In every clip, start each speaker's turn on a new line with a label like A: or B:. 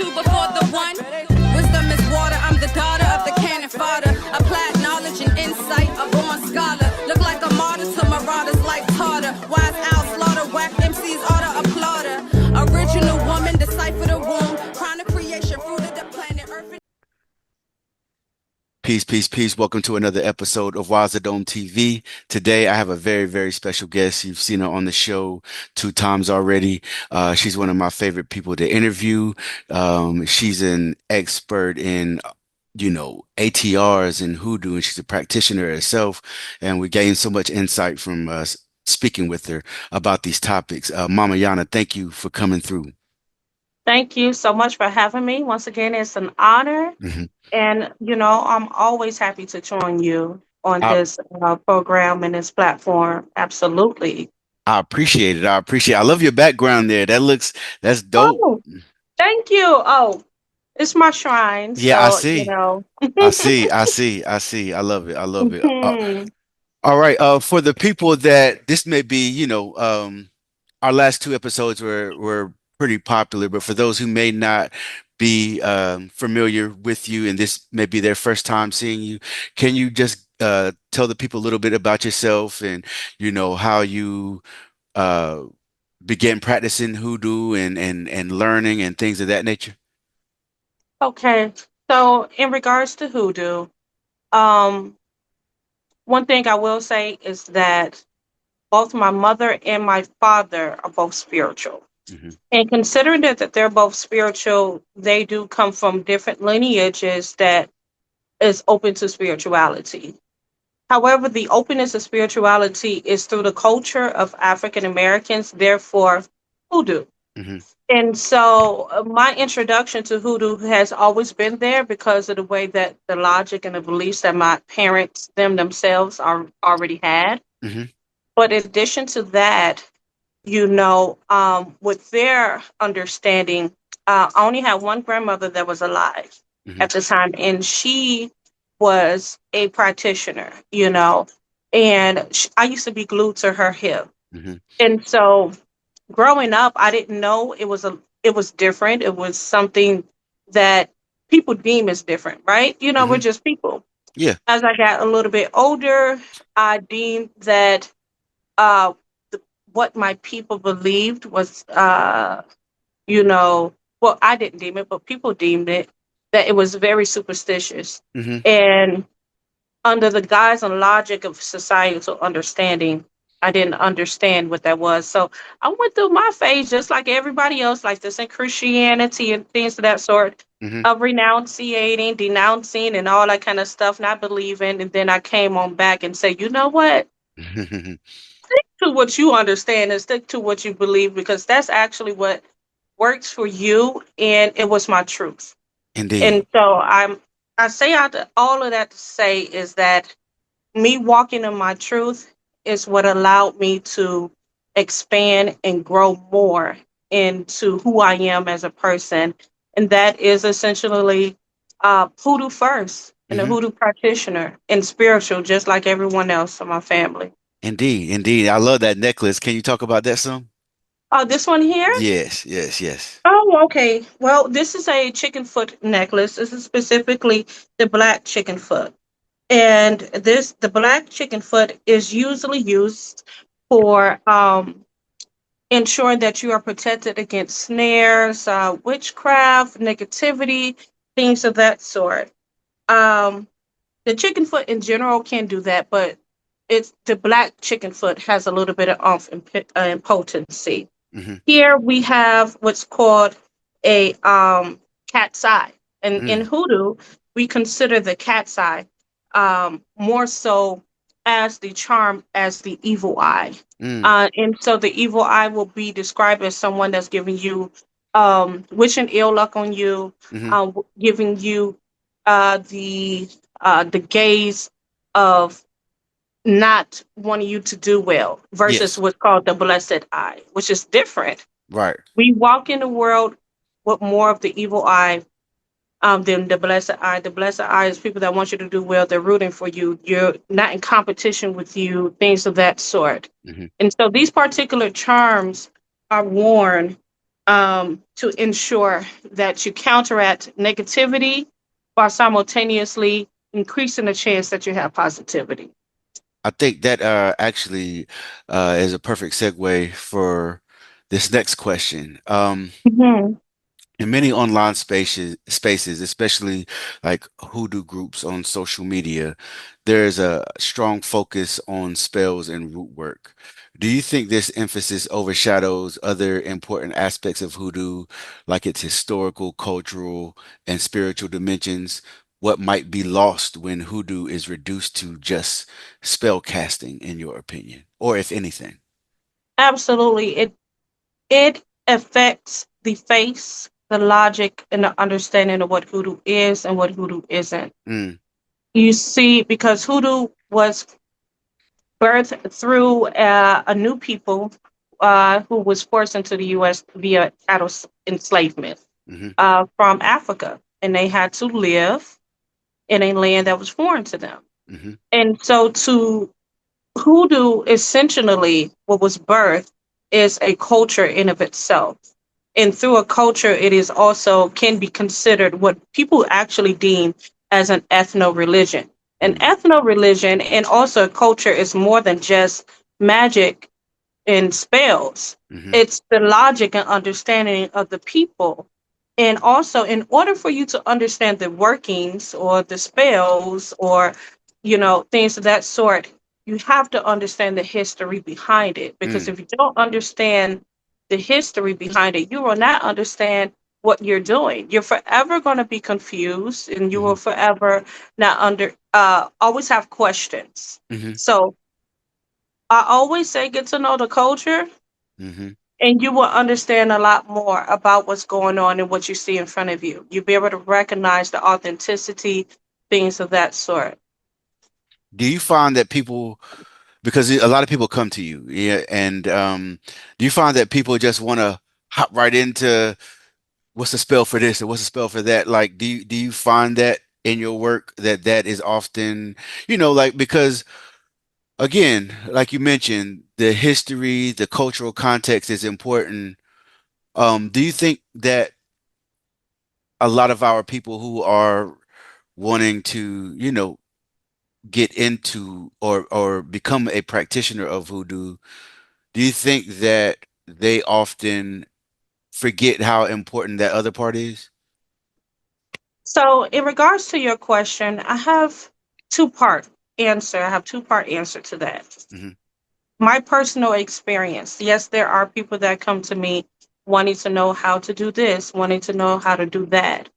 A: two before the one. Wisdom is water, I'm the daughter of the cannon fodder. Applied knowledge and insight, a born scholar. Look like a martyr to marauders like Tartar. Wise owl slaughter, whack MCs order applauder. Original woman, decipher the womb. Crown of creation, fruit of the planet Earth.
B: Peace, peace, peace. Welcome to another episode of Wazadome TV. Today, I have a very, very special guest. You've seen her on the show 2 times already. She's one of my favorite people to interview. She's an expert in, ATRs and Hoodoo, and she's a practitioner herself. And we gained so much insight from speaking with her about these topics. Mama Yana, thank you for coming through.
C: Thank you so much for having me. Once again, it's an honor.
B: Mhm.
C: And, I'm always happy to join you on
B: I,
C: this program and this platform. Absolutely.
B: I appreciate it. I love your background there. That's dope.
C: Oh, thank you. Oh, it's my shrine.
B: Yeah, I
C: So.
B: see. I love it. I love it.
C: Mhm.
B: All right. For the people that this may be, our last 2 episodes were pretty popular, but for those who may not be familiar with you and this may be their first time seeing you, can you just tell the people a little bit about yourself and how you uh began practicing hoodoo and learning and things of that nature?
C: Okay. So, in regards to hoodoo, um, one thing I will say is that both my mother and my father are both spiritual.
B: Hmm.
C: And considering that they're both spiritual, they do come from different lineages that is open to spirituality. However, the openness of spirituality is through the culture of African Americans, therefore, hoodoo.
B: Hmm.
C: And so my introduction to hoodoo has always been there because of the way that the logic and the beliefs that my parents, them themselves, are already had.
B: Hmm.
C: But in addition to that, with their understanding, I only had one grandmother that was alive
B: Hmm.
C: at the time, and she was a practitioner, and I used to be glued to her hip.
B: Hmm.
C: And so growing up, I didn't know it was different. It was something that people deem as different, right? We're
B: Hmm.
C: just people.
B: Yeah.
C: As I got a little bit older, I deemed that uh, what my people believed was, well, I didn't deem it, but people deemed it that it was very superstitious.
B: Hmm.
C: And under the guise and logic of societal understanding, I didn't understand what that was. So I went through my phase just like everybody else, like this in Christianity and things of that sort,
B: Hmm.
C: of renunciating, denouncing, and all that kind of stuff, not believing. And then I came on back and said, you know what? To what you understand and stick to what you believe because that's actually what works for you, and it was my truth.
B: Indeed.
C: And so I say all of that to say is that me walking in my truth is what allowed me to expand and grow more into who I am as a person, and that is essentially hoodoo first and a
B: Hmm.
C: hoodoo practitioner and spiritual just like everyone else in my family.
B: Indeed. Indeed. I love that necklace. Can you talk about that some?
C: Oh, this one here.
B: Yes. Yes. Yes.
C: Oh, okay. Well, this is a chicken foot necklace. This is specifically the black chicken foot. And the black chicken foot is usually used for ensuring that you are protected against snares, witchcraft, negativity, things of that sort. Um, the chicken foot in general can do that, but it's the black chicken foot has a little bit of oomph and potency.
B: Hmm.
C: Here we have what's called a cat's eye. And in
B: Mm.
C: hoodoo, we consider the cat's eye more so as the charm as the evil eye.
B: Mm.
C: And so the evil eye will be described as someone that's giving you wishing ill luck on you,
B: Hmm.
C: giving you the gaze of not wanting you to do well versus
B: Yes.
C: what's called the blessed eye, which is different.
B: Right.
C: We walk in the world with more of the evil eye than the blessed eye. The blessed eye is people that want you to do well. They're rooting for you. You're not in competition with you, things of that sort.
B: Hmm.
C: And so these particular charms are worn to ensure that you counteract negativity while simultaneously increasing the chance that you have positivity.
B: I think that actually is a perfect segue for this next question.
C: Mhm.
B: In many online spaces, especially like hoodoo groups on social media, there's a strong focus on spells and root work. Do you think this emphasis overshadows other important aspects of hoodoo, like its historical, cultural, and spiritual dimensions? What might be lost when hoodoo is reduced to just spell casting, in your opinion, or if anything?
C: Absolutely. It affects the face, the logic, and the understanding of what hoodoo is and what hoodoo isn't.
B: Mm,
C: You see, because hoodoo was birthed through a new people who was forced into the U.S. via cattle enslavement
B: hmm
C: from Africa, and they had to live in a land that was foreign to them.
B: hmm
C: And so, to hoodoo, essentially, what was birthed is a culture in of itself. And through a culture, it is also can be considered what people actually deem as an ethno religion. An
B: mm,
C: ethno religion and also a culture is more than just magic and spells.
B: hmm
C: It's the logic and understanding of the people. And also, in order for you to understand the workings or the spells or, things of that sort, you have to understand the history behind it. Because
B: mm,
C: if you don't understand the history behind it, you will not understand what you're doing. You're forever going to be confused and you
B: hmm
C: will forever not always have questions.
B: hmm
C: So I always say get to know the culture
B: hmm
C: and you will understand a lot more about what's going on and what you see in front of you. You'll be able to recognize the authenticity, things of that sort.
B: Do you find that people, because a lot of people come to you, yeah, and do you find that people just want to hop right into what's the spell for this or what's the spell for that? Like, do you find that in your work that that is often, like because again, like you mentioned, the history, the cultural context is important. Do you think that a lot of our people who are wanting to, get into or become a practitioner of voodoo, do you think that they often forget how important that other part is?
C: So, in regards to your question, I have two-part answer. I have two-part answer to that.
B: hmm
C: My personal experience. Yes, there are people that come to me wanting to know how to do this, wanting to know how to do that.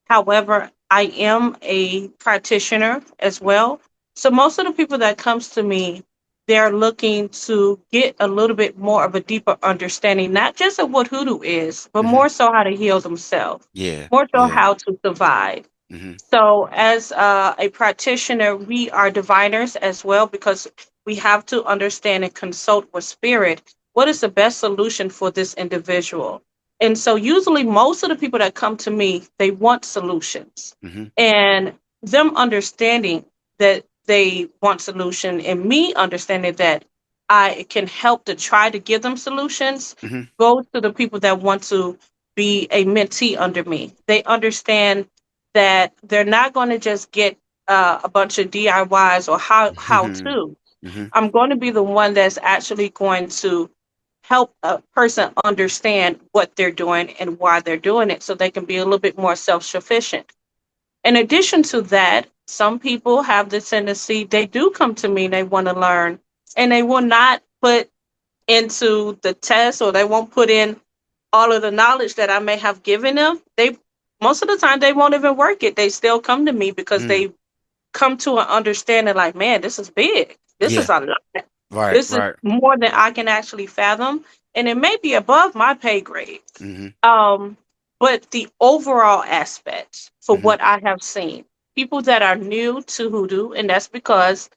C: However, I am a practitioner as well. So most of the people that comes to me, they're looking to get a little bit more of a deeper understanding, not just of what hoodoo is, but
B: hmm
C: more so how to heal themselves,
B: Yeah,
C: more so
B: yeah.
C: how to survive.
B: hmm
C: So, as a practitioner, we are diviners as well because we have to understand and consult with spirit what is the best solution for this individual. And so, usually, most of the people that come to me, they want solutions.
B: hmm
C: And them understanding that they want solution and me understanding that I can help to try to give them solutions
B: hmm
C: goes to the people that want to be a mentee under me. They understand that they're not going to just get a bunch of DIYs or how
B: hmm
C: to.
B: hmm
C: I'm going to be the one that's actually going to help a person understand what they're doing and why they're doing it so they can be a little bit more self-sufficient. In addition to that, some people have the tendency, they do come to me, they want to learn, and they will not put into the test or they won't put in all of the knowledge that I may have given them. They most of the time they won't even work it. They still come to me because
B: mm.
C: they come to an understanding like, man, this is big. This is
B: Yeah,
C: a lot.
B: right,
C: This is
B: right.
C: more than I can actually fathom. And it may be above my pay grade.
B: hmm
C: Um, but the overall aspect for
B: hmm
C: what I have seen, people that are new to hoodoo, and that's because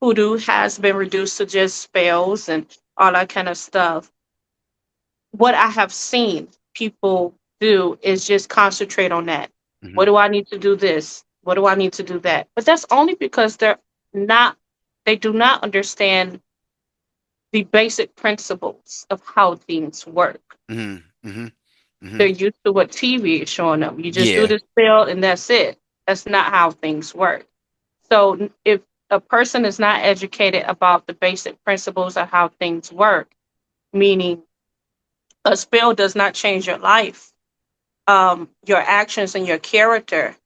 C: hoodoo has been reduced to just spells and all that kind of stuff. What I have seen people do is just concentrate on that.
B: hmm
C: What do I need to do this? What do I need to do that? But that's only because not, they do not understand the basic principles of how things work.
B: hmm hmm
C: They're
B: Hmm.
C: used to what TV is showing them. You just do
B: Yeah.
C: the spell and that's it. That's not how things work. So if a person is not educated about the basic principles of how things work, meaning a spell does not change your life, your actions and your character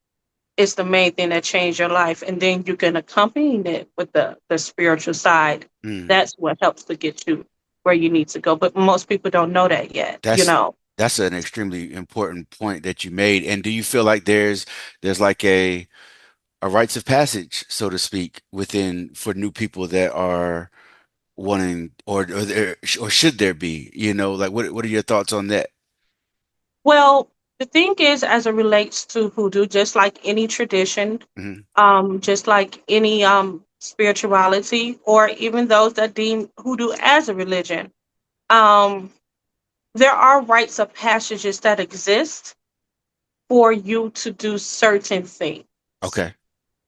C: is the main thing that change your life, and then you can accompany it with the spiritual side.
B: Mm.
C: That's what helps to get you where you need to go, but most people don't know that yet, you
B: That's
C: know.
B: that's an extremely important point that you made. And do you feel like there's like a rites of passage, so to speak, within for new people that are wanting, or should there be? Like what are your thoughts on that?
C: Well, the thing is, as it relates to hoodoo, just like any tradition,
B: Hmm.
C: just like any spirituality, or even those that deem hoodoo as a religion, um, there are rites of passages that exist for you to do certain things.
B: Okay.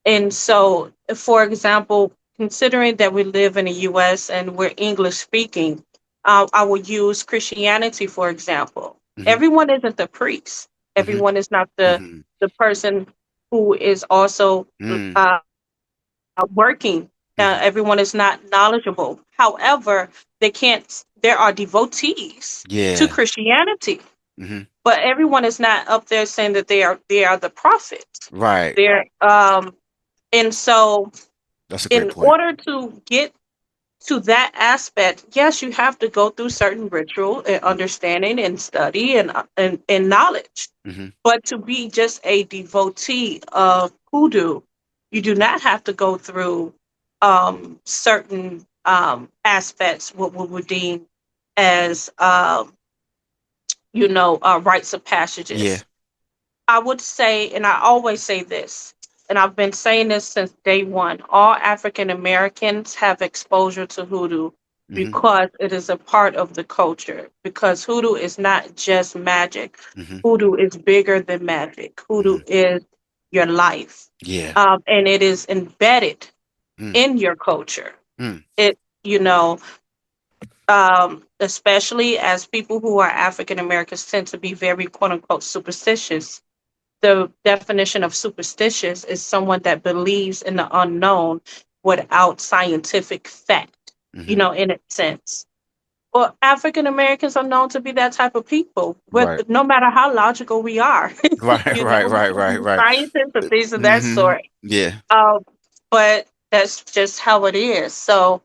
C: And so, for example, considering that we live in the US and we're English speaking, I will use Christianity, for example.
B: Hmm.
C: Everyone isn't the priest.
B: Hmm.
C: Everyone is not
B: Hmm.
C: the person who is also
B: Mm.
C: uh, working.
B: Hmm.
C: Everyone is not knowledgeable. However, they can't. There are devotees to
B: Yeah.
C: Christianity,
B: Hmm.
C: but everyone is not up there saying that they are the prophets.
B: Right.
C: They're and so
B: That's a great
C: in
B: point.
C: order to get to that aspect, yes, you have to go through certain ritual and understanding and study and knowledge.
B: Hmm.
C: But to be just a devotee of hoodoo, you do not have to go through certain aspects, what we would deem as, rites of
B: Yeah.
C: passages. I would say, and I always say this, and I've been saying this since day one, all African Americans have exposure to hoodoo
B: Hmm.
C: because it is a part of the culture. Because hoodoo is not just magic,
B: Hmm.
C: hoodoo is bigger than magic. Hoodoo
B: Hmm.
C: is your life,
B: Yeah.
C: and it is embedded
B: Mm.
C: in your culture.
B: Mm.
C: It, especially as people who are African Americans tend to be very quote unquote superstitious. The definition of superstitious is someone that believes in the unknown without scientific fact,
B: Hmm.
C: in a sense. Well, African Americans are known to be that type of people, with
B: Right.
C: no matter how logical we are,
B: Right. Right.
C: we
B: Right.
C: can
B: Right.
C: be
B: Right.
C: scientists and things of that
B: Hmm.
C: sort.
B: Yeah.
C: Um, but that's just how it is. So,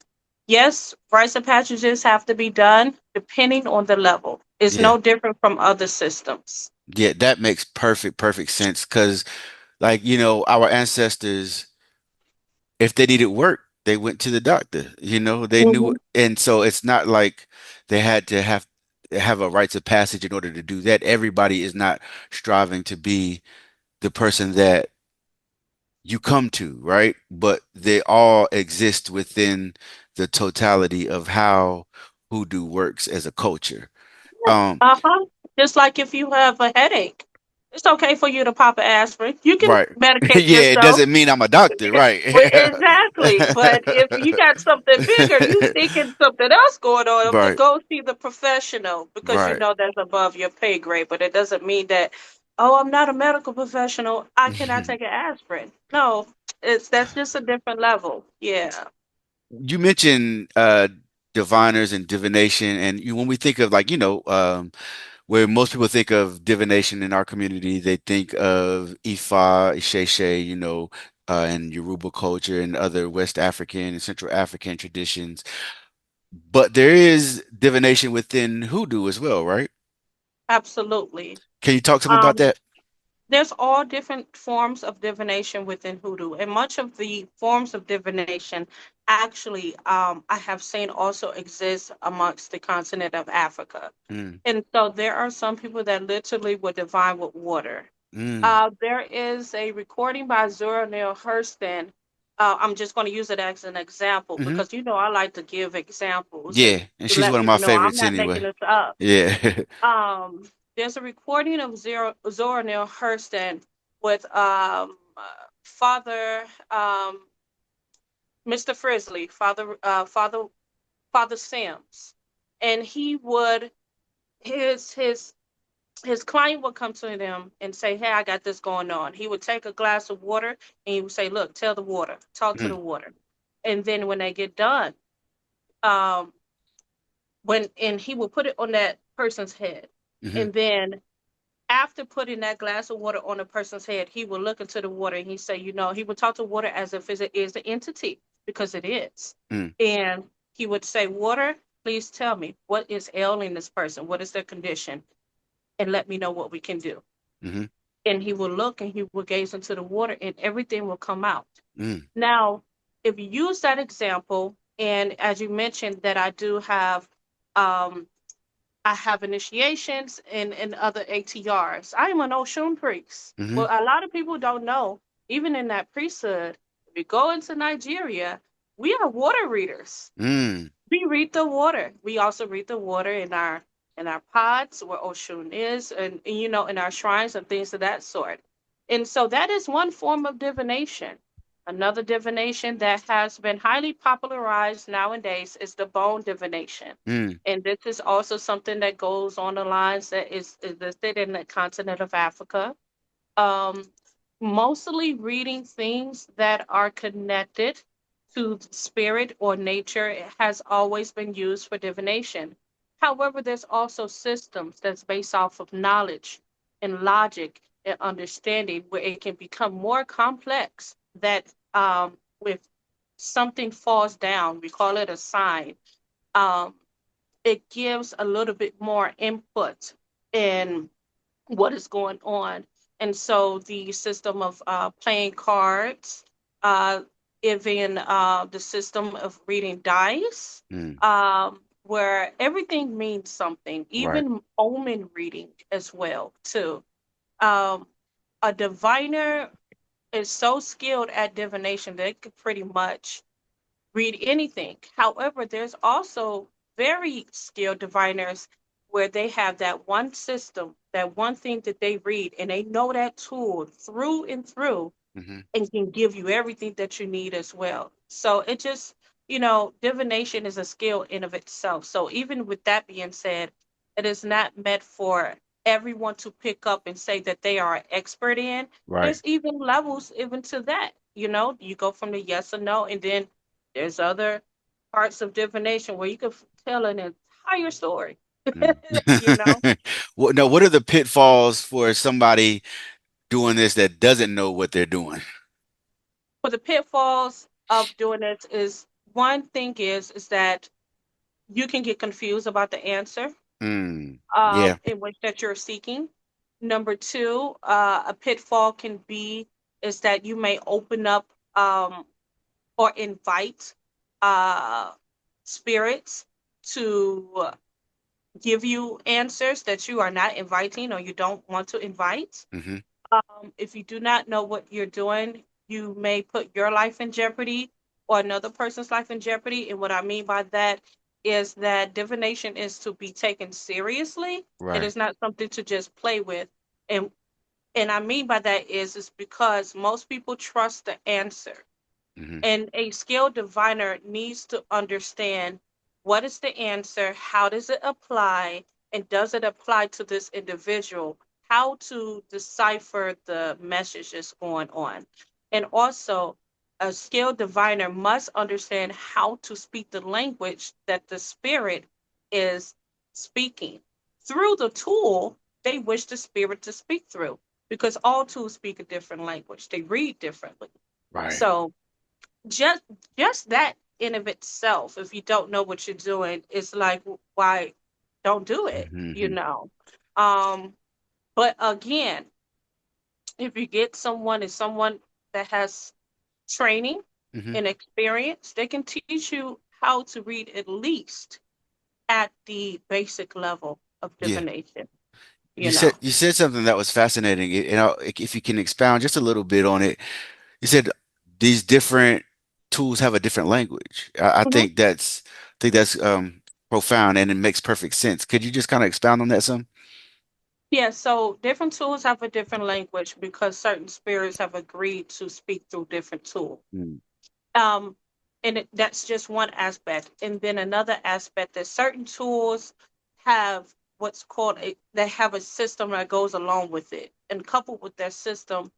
C: yes, rites and passages have to be done depending on the level. It's
B: Yeah.
C: no different from other systems.
B: Yeah. That makes perfect sense. Because, like, our ancestors, if they needed work, they went to the doctor. They knew,
C: Hmm.
B: and so it's not like they had to have a rites of passage in order to do that. Everybody is not striving to be the person that you come to, right? But they all exist within the totality of how hoodoo works as a culture. Um,
C: Uh-huh. Just like if you have a headache, it's okay for you to pop an aspirin. You can
B: right.
C: medicate
B: Yeah, it
C: yourself.
B: doesn't mean I'm a doctor, right?
C: Well, exactly. But if you got something bigger, you thinking something else going on,
B: Right,
C: go see the professional because you
B: right.
C: know that's above your pay grade. But it doesn't mean that, oh, I'm not a medical professional. I cannot take an aspirin. No, that's just a different level. Yeah,
B: You mentioned diviners and divination, and when we think of, like, where most people think of divination in our community, they think of Ifa, Isheshe, and Yoruba culture and other West African and Central African traditions. But there is divination within hoodoo as well, right?
C: absolutely.
B: Can you talk some about
C: Um,
B: that?
C: there's all different forms of divination within hoodoo, and much of the forms of divination actually, I have seen also exist amongst the continent of Africa.
B: Mm,
C: And so there are some people that literally would divine with water.
B: mm,
C: There is a recording by Zora Neale Hurston. I'm just going to use it as an example
B: hmm.
C: because I like to give examples and
B: Yeah, and
C: to
B: she's
C: let
B: one of my
C: people know I'm
B: favorites
C: not making
B: anyway.
C: this up.
B: Yeah.
C: There's a recording of Zora Neale Hurston with Father Mr. Frizzly, Father Sims, and he would his his client would come to him and say, "Hey, I got this going on." He would take a glass of water and he would say, "Look, tell the water, talk to the
B: Mm,
C: water." And then when they get done, um, when and he would put it on that person's head,
B: mm-hmm,
C: and then after putting that glass of water on a person's head, he would look into the water and he say, he would talk to water as if it is an entity because it is.
B: mm,
C: And he would say, "Water, please tell me what is ailing this person, what is their condition, and let me know what we can do."
B: mm-hmm,
C: And he would look and he would gaze into the water and everything will come out.
B: mm,
C: Now, if you use that example, and as you mentioned that um, I have initiations and other ATRs. I am an Oshun priest.
B: mm-hmm,
C: Well, a lot of people don't know, even in that priesthood, if you go into Nigeria, we are water readers.
B: mm,
C: We read the water. We also read the water in our pots where Oshun is, and in our shrines and things of that sort. And so that is one form of divination. Another divination that has been highly popularized nowadays is the bone divination.
B: mm,
C: And this is also something that goes on the lines that is listed in the continent of Africa. um, Mostly reading things that are connected to spirit or nature has always been used for divination. However, there's also systems that's based off of knowledge and logic and understanding where it can become more complex that with something falls down, we call it a sign. Um, it gives a little bit more input in what is going on. And so the system of playing cards, uh, even the system of reading dice,
B: mm.
C: where everything means something,
B: Right.
C: even omen reading as well, too. Um, a diviner is so skilled at divination that it could pretty much read anything. However, there's also very skilled diviners where they have that one system, that one thing that they read, and they know that tool through and through
B: Mm-hmm.
C: and can give you everything that you need as well. So it just, divination is a skill in of itself. So even with that being said, it is not meant for everyone to pick up and say that they are an expert in.
B: Right.
C: There's even levels even to that. You go from the yes or no, and then there's other parts of divination where you can tell an entire story.
B: Mm.
C: you know,
B: What are the pitfalls for somebody doing this that doesn't know what they're doing?
C: for the pitfalls of doing it is one thing is that you can get confused about the answer
B: Mm. Yeah.
C: in which that you're seeking. Number two, a pitfall can be is that you may open up or invite uh, spirits to give you answers that you are not inviting or you don't want to invite.
B: Mm-hmm.
C: If you do not know what you're doing, you may put your life in jeopardy or another person's life in jeopardy. And what I mean by that is that divination is to be taken seriously. It
B: Right.
C: is not something to just play with. And and I mean by that is because most people trust the answer.
B: Mm-hmm.
C: And a skilled diviner needs to understand what is the answer, how does it apply, and does it apply to this individual? How to decipher the messages going on. And also, a skilled diviner must understand how to speak the language that the spirit is speaking through the tool they wish the spirit to speak through, because all tools speak a different language, they read differently.
B: Right.
C: So, just just that in of itself, if you don't know what you're doing, it's like, why don't do it, you
B: Mm-hmm.
C: know um but again, if you get someone that has training
B: Mm-hmm.
C: and experience, they can teach you how to read at least at the basic level of
B: Yeah.
C: divination
B: You
C: you
B: said
C: know
B: you said something that was fascinating. If you can expound just a little bit on it, you said these different tools have a different language.
C: Mhm.
B: I think that's profound and it makes perfect sense. Could you just kind of expound on that some?
C: Yeah, so different tools have a different language because certain spirits have agreed to speak through different tools.
B: Mm,
C: Um, that's just one aspect. And then another aspect that certain tools have. what's called they have a system that goes along with it, and coupled with their system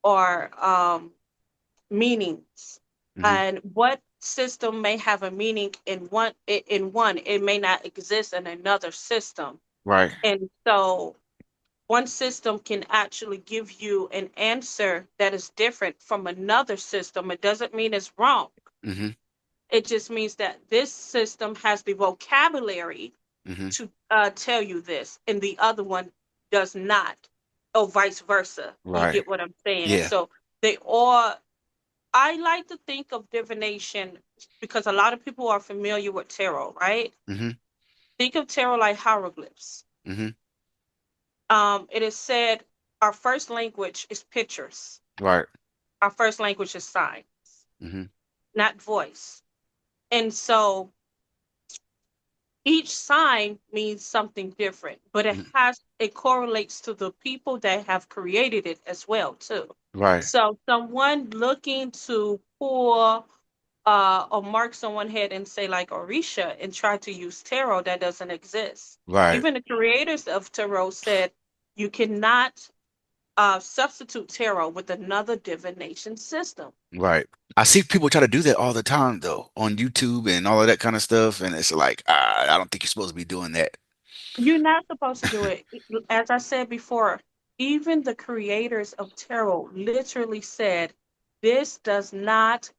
C: are meanings.
B: Hmm.
C: And what system may have a meaning in one, it may not exist in another system.
B: Right.
C: And so one system can actually give you an answer that is different from another system. It doesn't mean it's wrong.
B: Hmm.
C: It just means that this system has the vocabulary
B: Hmm.
C: to tell you this, and the other one does not, or vice versa. You
B: Right.
C: get what I'm saying?
B: Yeah.
C: So they all, I like to think of divination because a lot of people are familiar with tarot, right?
B: Hmm.
C: Think of tarot like hieroglyphs.
B: Hmm.
C: It is said our first language is pictures.
B: Right.
C: Our first language is sign,
B: Hmm.
C: not voice. And so each sign means something different, but it correlates to the people that have created it as well too.
B: Right.
C: So someone looking to pull or mark someone head and say like Orisha and try to use tarot, that doesn't exist.
B: Right.
C: Even the creators of tarot said you cannot substitute tarot with another divination system.
B: Right. I see people try to do that all the time though on YouTube and all of that kind of stuff, and it's like, I don't think you're supposed to be doing that.
C: You're not supposed to do it. As I said before, even the creators of tarot literally said this does not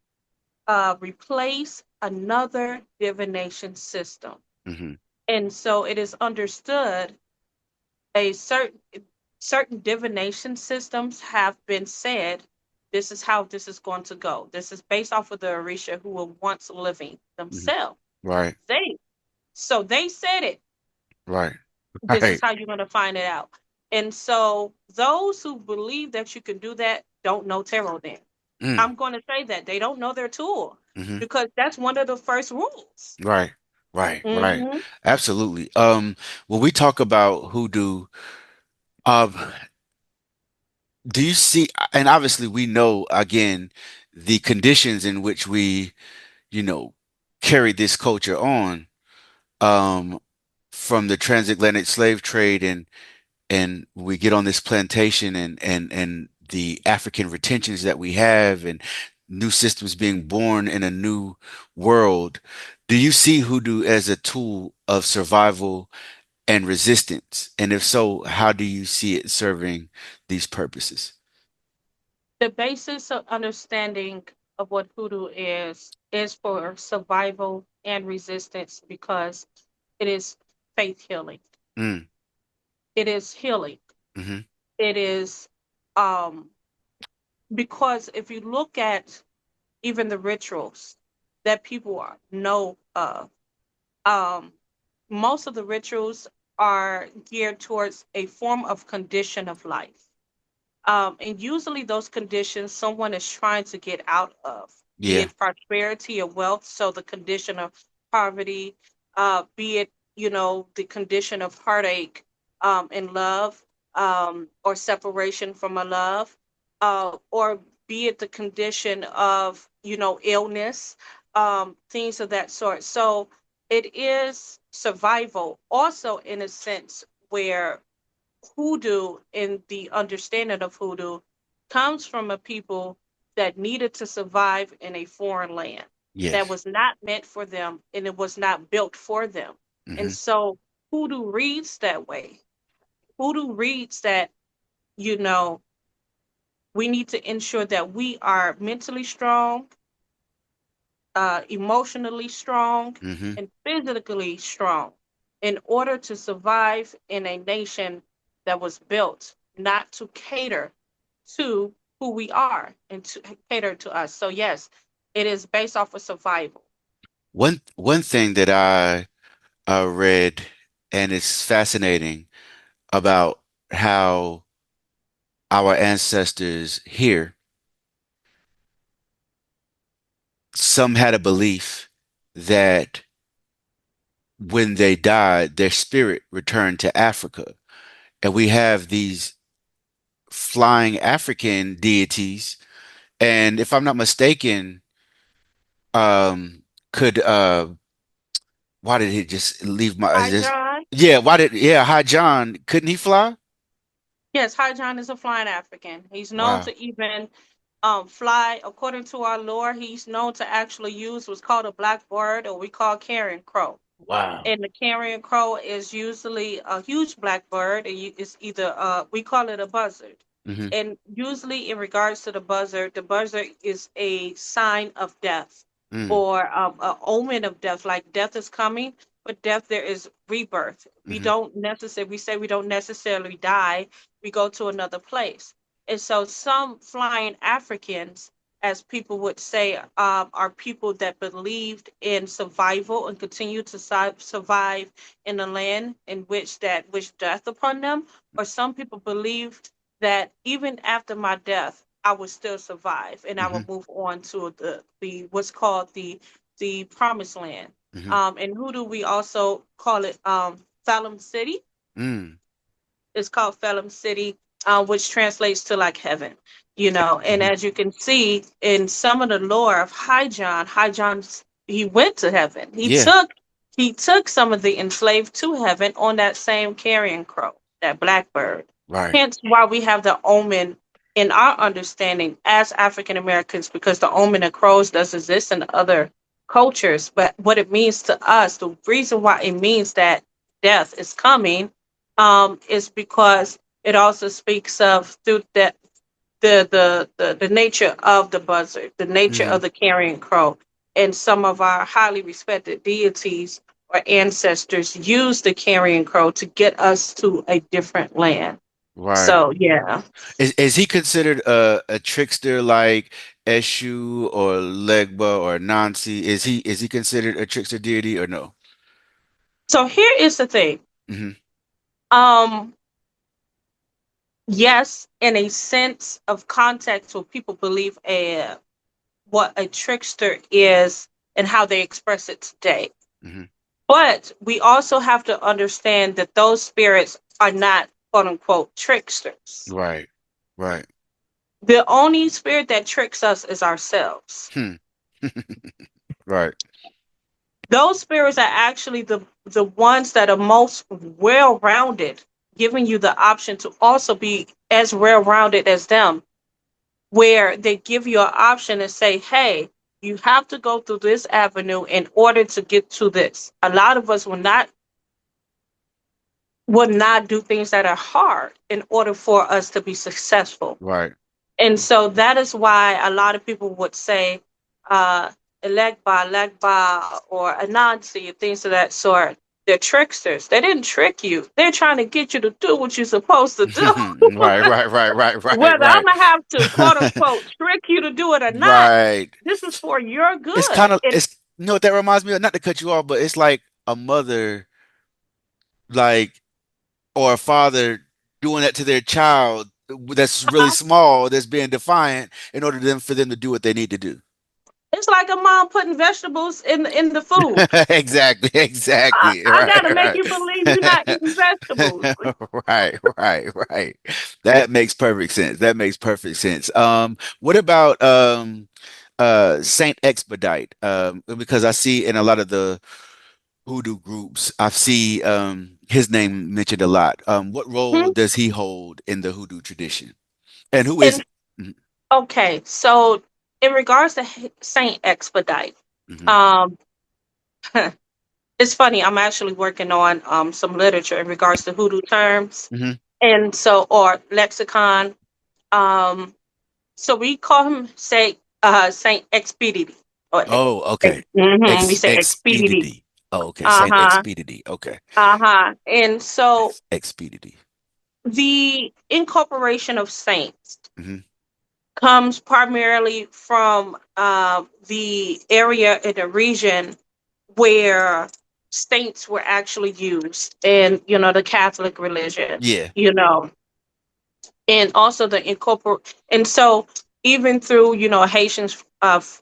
C: replace another divination system.
B: Hmm.
C: And so it is understood a certain divination systems have been said this is how this is going to go. This is based off of the Orisha who were once living
B: Hmm.
C: themselves.
B: Right.
C: They so they said it.
B: Right.
C: This is
B: Right.
C: how you're going to find it out. And so those who believe that you can do that don't know tarot then.
B: Mm.
C: I'm going to say that they don't know their tool
B: Hmm.
C: because that's one of the first rules.
B: Right. Right. Right.
C: Hmm.
B: Absolutely. When we talk about hoodoo, um, do you see, and obviously we know again the conditions in which we, you know, carry this culture on, um, from the transatlantic slave trade and we get on this plantation and the African retentions that we have and new systems being born in a new world. Do you see hoodoo as a tool of survival and resistance? And if so, how do you see it serving these purposes?
C: The basis of understanding of what hoodoo is for survival and resistance because it is faith healing.
B: Mm.
C: It is healing.
B: Hmm.
C: It is um because if you look at even the rituals that people know of, um, most of the rituals are geared towards a form of condition of life. And usually those conditions someone is trying to get out of, be
B: Yeah.
C: it prosperity or wealth. So the condition of poverty, be it, the condition of heartache in love or separation from a love, or be it the condition of, illness, things of that sort. So it is survival also in a sense where hoodoo and the understanding of hoodoo comes from a people that needed to survive in a foreign land that
B: Yes.
C: was not meant for them and it was not built for them. And
B: Hmm.
C: so hoodoo reads that way. Hoodoo reads that, you know, we need to ensure that we are mentally strong, emotionally strong,
B: Hmm.
C: and physically strong in order to survive in a nation that was built not to cater to who we are and to cater to us. So, yes, it is based off of survival.
B: One thing that I read, and it's fascinating about how our ancestors here, some had a belief that when they died, their spirit returned to Africa. And we have these flying African deities. And if I'm not mistaken, um, could why did he just leave my is this
C: Hydra.
B: Yeah, why did High John couldn't he fly?
C: Yes, High John is a flying African. He's known
B: Wow.
C: to even fly. According to our lore, he's known to actually use what's called a black bird, or we call carrion crow.
B: Wow.
C: And the carrion crow is usually a huge black bird, and it's either we call it a buzzard.
B: Hmm.
C: And usually, in regards to the buzzard is a sign of death,
B: Mm.
C: or an omen of death. Like death is coming, but death there is rebirth.
B: Hmm.
C: We say we don't necessarily die. We go to another place. And so, some flying Africans, as people would say, are people that believed in survival and continue to survive in the land in which that wish death upon them. Or some people believe that even after my death, I will still survive and I will
B: Hmm.
C: move on to the what's called the promised land.
B: Hmm.
C: In Hoodoo, we also call it Phelim City.
B: Mm.
C: It's called Phelim City, which translates to like heaven, And
B: Hmm.
C: as you can see in some of the lore of High John, he went to heaven.
B: Yeah.
C: He took some of the enslaved to heaven on that same carrion crow, that blackbird.
B: Right.
C: Hence, why we have the omen in our understanding as African Americans, because the omen of crows does exist in other cultures. But what it means to us, the reason why it means that death is coming, is because it also speaks of through that the nature of the buzzard, the nature
B: Hmm.
C: of the carrion crow, and some of our highly respected deities or ancestors use the carrion crow to get us to a different land.
B: Right.
C: So yeah.
B: Is he considered a trickster like Eshu or Legba or Nancy? Is he considered a trickster deity or no?
C: So here is the thing.
B: Hmm.
C: Um, yes, in a sense of context, where people believe what a trickster is and how they express it today.
B: Hmm.
C: But we also have to understand that those spirits are not quote unquote tricksters.
B: Right. Right.
C: The only spirit that tricks us is ourselves.
B: Hmm. Right.
C: Those spirits are actually the ones that are most well rounded, giving you the option to also be as well rounded as them, where they give you an option and say, hey, you have to go through this avenue in order to get to this. A lot of us will not do things that are hard in order for us to be successful.
B: Right.
C: And so that is why a lot of people would say, uh, Elegba, or Anansi, and things of that sort. They're tricksters. They didn't trick you. They're trying to get you to do what you're supposed to do.
B: Right. Right. Right. Right. Right.
C: Whether I'm
B: Right.
C: gonna have to quote unquote trick you to do it or not,
B: Right.
C: this is for your
B: It's kind
C: good.
B: of
C: And
B: it's you know what that reminds me of, not to cut you off, but it's like a mother like or a father doing that to their child that's really small, that's being defiant in order for them to do what they need to do.
C: it's like a mom putting vegetables in the food.
B: Exactly, exactly.
C: I
B: Right,
C: gotta make
B: right.
C: you believe you're not eating vegetables.
B: Right, right, right. That makes perfect sense. That makes perfect sense. What about Saint Expedite? Because I see in a lot of the hoodoo groups, I see his name mentioned a lot. What role
C: Mhm.
B: does he hold in the hoodoo tradition? And who is
C: And
B: Mhm.
C: okay, so in regards to Saint Expedite,
B: Mhm.
C: um, it's funny. I'm actually working on some literature in regards to hoodoo terms,
B: Mhm.
C: and so or lexicon. Um, so we call him Saint Expedite, or
B: Oh, okay.
C: we say Expedite.
B: Expedity. Oh, okay.
C: Uh
B: Saint
C: huh.
B: Expedity. Okay.
C: And so
B: Expedity.
C: the incorporation of saints
B: Mhm.
C: comes primarily from the area in the region where saints were actually used in, the Catholic religion,
B: Yeah.
C: you know, and also the incorporate. And so even through, Haitians of,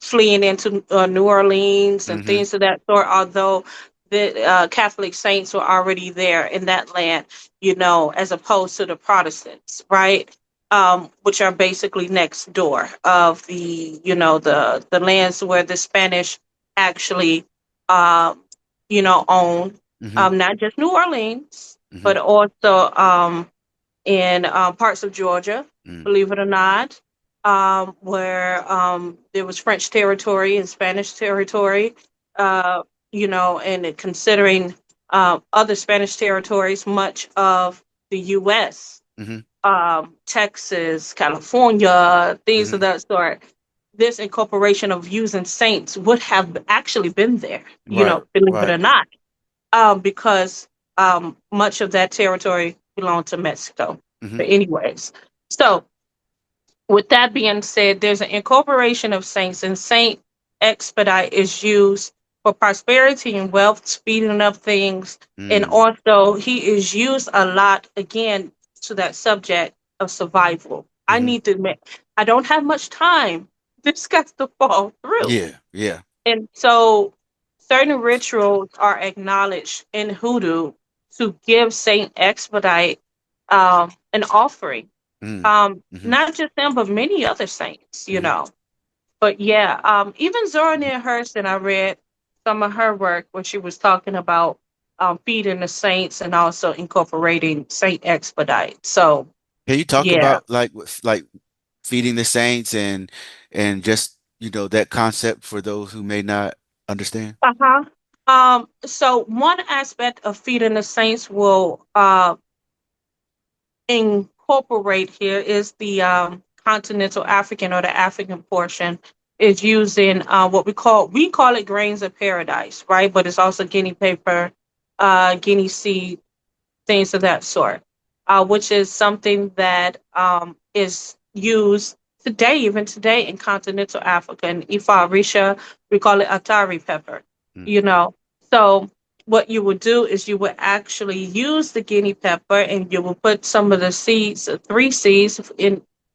C: fleeing into New Orleans and
B: Mhm.
C: things of that sort, although the Catholic saints were already there in that land, as opposed to the Protestants, right? Which are basically next door of the lands where the Spanish actually, um, own.
B: Mm-hmm.
C: not just New Orleans,
B: Mm-hmm.
C: but also in parts of Georgia,
B: Mm.
C: believe it or not, where there was French territory and Spanish territory, uh, and considering other Spanish territories, much of the U.S.,
B: Mm-hmm.
C: Texas, California, things of
B: Mm-hmm.
C: that sort. This incorporation of using saints would have actually been there,
B: Right.
C: believe it
B: Right.
C: or not, because much of that territory belonged to Mexico.
B: Mm-hmm.
C: But anyways, so with that being said, there's an incorporation of saints, and Saint Expedite is used for prosperity and wealth, speeding up things, and
B: Mm.
C: also he is used a lot again to that subject of survival. I
B: Mm-hmm.
C: need to admit, I don't have much time. This got to fall through.
B: Yeah. Yeah.
C: And so certain rituals are acknowledged in Hoodoo to give Saint Expedite an offering.
B: Mm. Mm-hmm.
C: Not just them, but many other saints.
B: Mm-hmm.
C: But yeah, even Zora Neale Hurston, I read some of her work when she was talking about feeding the saints and also incorporating Saint Expedite. So
B: Can you talk
C: yeah.
B: about like like feeding the saints and just that concept for those who may not understand?
C: Uh-huh. So one aspect of feeding the saints will incorporate here is the continental African, or the African portion is using what we call it grains of paradise, right? But it's also guinea paper, guinea seed, things of that sort, which is something that is used today, even today in continental Africa. In Ifa Risha, we call it Atari pepper,
B: Mm.
C: you know. So, what you would do is you would actually use the guinea pepper and you will put some of the seeds, three seeds,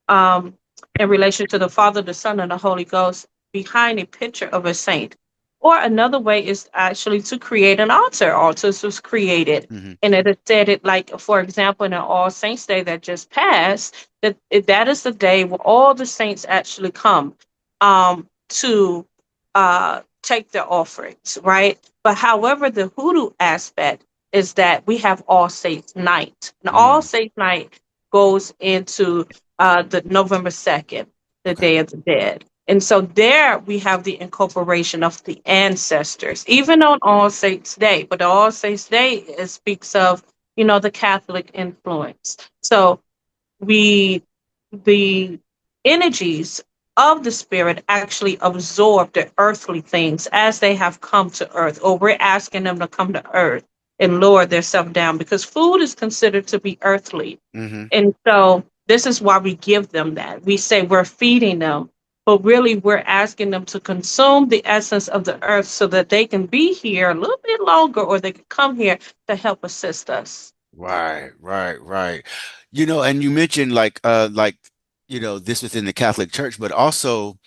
C: um, in relation to the Father, the Son, and the Holy Ghost behind a picture of a saint. Or another way is actually to create an altar. Altars was created,
B: Mm-hmm.
C: and it is said it, like, for example, in an All Saints Day that just passed, that is the day where all the saints actually come to take their offerings, right? But however, the hoodoo aspect is that we have All Saints Night, and All
B: Mm.
C: Saints Night goes into the November 2nd, the
B: Okay.
C: Day of the Dead. And so there we have the incorporation of the ancestors, even on All Saints Day. But All Saints Day, it speaks of, the Catholic influence. So we the energies of the spirit actually absorb the earthly things as they have come to earth, or we're asking them to come to earth and lower themselves down, because food is considered to be earthly.
B: Mm-hmm.
C: And so this is why we give them that. We say we're feeding them, but really we're asking them to consume the essence of the earth so that they can be here a little bit longer, or they can come here to help assist us.
B: Right, right, right. And you mentioned this within the Catholic Church, but also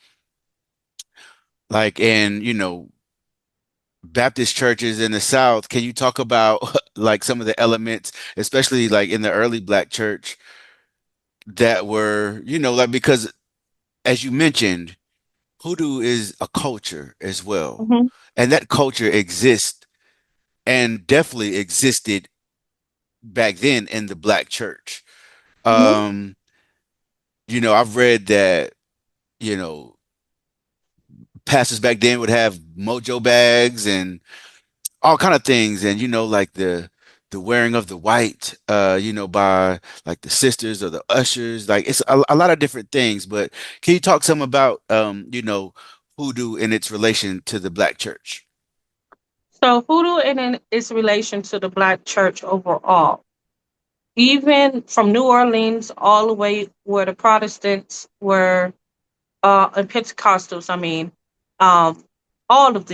B: like in, Baptist churches in the South. Can you talk about like some of the elements, especially like in the early Black church that were, like because as you mentioned, hoodoo is a culture as well.
C: Hmm.
B: And that culture exists and definitely existed back then in the Black church.
C: Hmm.
B: Um, I've read that, you know, pastors back then would have mojo bags and all kind of things, and like the wearing of the white, by like the sisters or the ushers, like it's a lot of different things. But can you talk some about hoodoo in its relation to the Black church?
C: So hoodoo and in its relation to the Black church overall, even from New Orleans all the way where the Protestants were, and Pentecostals, I mean, um, all of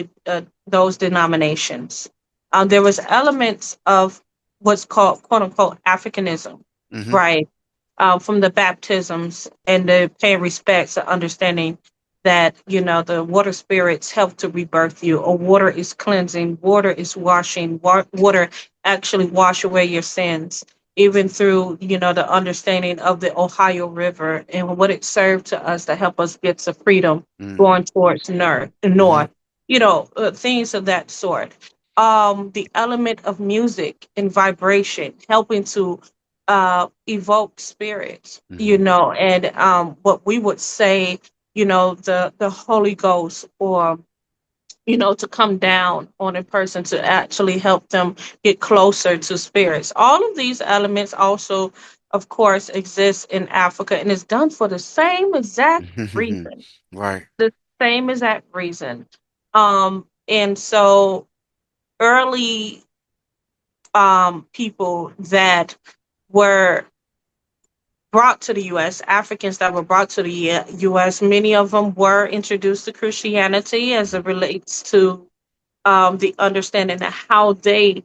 C: those denominations, there was elements of what's called quote unquote Africanism,
B: Mm-hmm.
C: right? From the baptisms and the paying respects, and understanding that the water spirits help to rebirth you, or water is cleansing, water is washing, water actually wash away your sins, even through the understanding of the Ohio River and what it served to us to help us get to freedom
B: Mm-hmm.
C: going towards north,
B: Mm-hmm.
C: things of that sort. the element of music and vibration, helping to evoke spirits,
B: Hmm.
C: and what we would say, the Holy Ghost, or to come down on a person to actually help them get closer to spirits. All of these elements also, of course, exist in Africa, and it's done for the same exact reason.
B: Right.
C: The same exact reason. And so early people that were brought to the US, Africans that were brought to the US, many of them were introduced to Christianity as it relates to the understanding of how they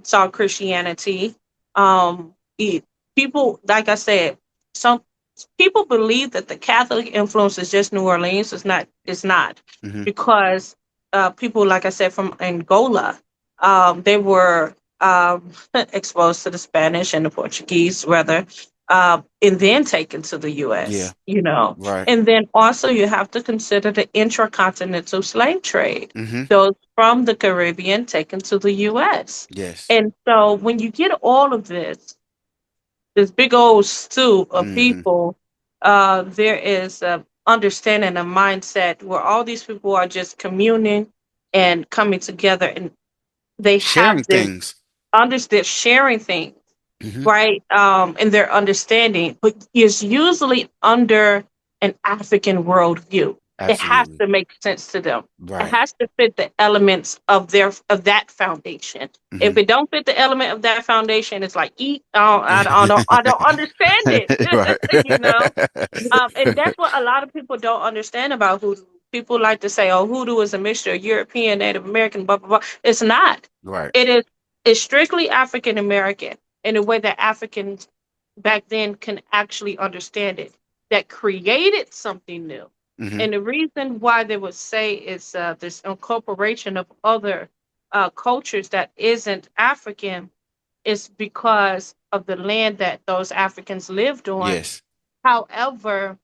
C: saw Christianity. It, people, like I said, some people believe that the Catholic influence is just New Orleans. It's not. It's not,
B: Hmm.
C: because people, like I said, from Angola, they were exposed to the Spanish and the Portuguese, rather, and then taken to the
B: Yeah.
C: U.S.
B: Right.
C: And then also you have to consider the intercontinental slave trade,
B: Hmm.
C: those from the Caribbean taken to the U.S.
B: Yes.
C: And so when you get all of this big old stew of
B: Hmm.
C: people, there is a understanding, a mindset where all these people are just communing and coming together, and they have
B: Sharing
C: this
B: things.
C: understand sharing things,
B: Hmm.
C: right? In their understanding, but is usually under an African worldview. It has
B: Absolutely.
C: to make sense to them. It
B: Right.
C: has to fit the elements of that foundation.
B: Hmm.
C: If it don't fit the element of that foundation, it's like eat. I don't understand it.
B: Right.
C: you know, and that's what a lot of people don't understand about hoodoo. People like to say, "Oh, hoodoo is a mixture of European, Native American, blah blah blah." It's not.
B: Right.
C: It is. It's strictly African American in a way that Africans back then can actually understand it. That created something new,
B: Hmm.
C: and the reason why they would say is this incorporation of other cultures that isn't African is because of the land that those Africans lived on.
B: Yes.
C: However,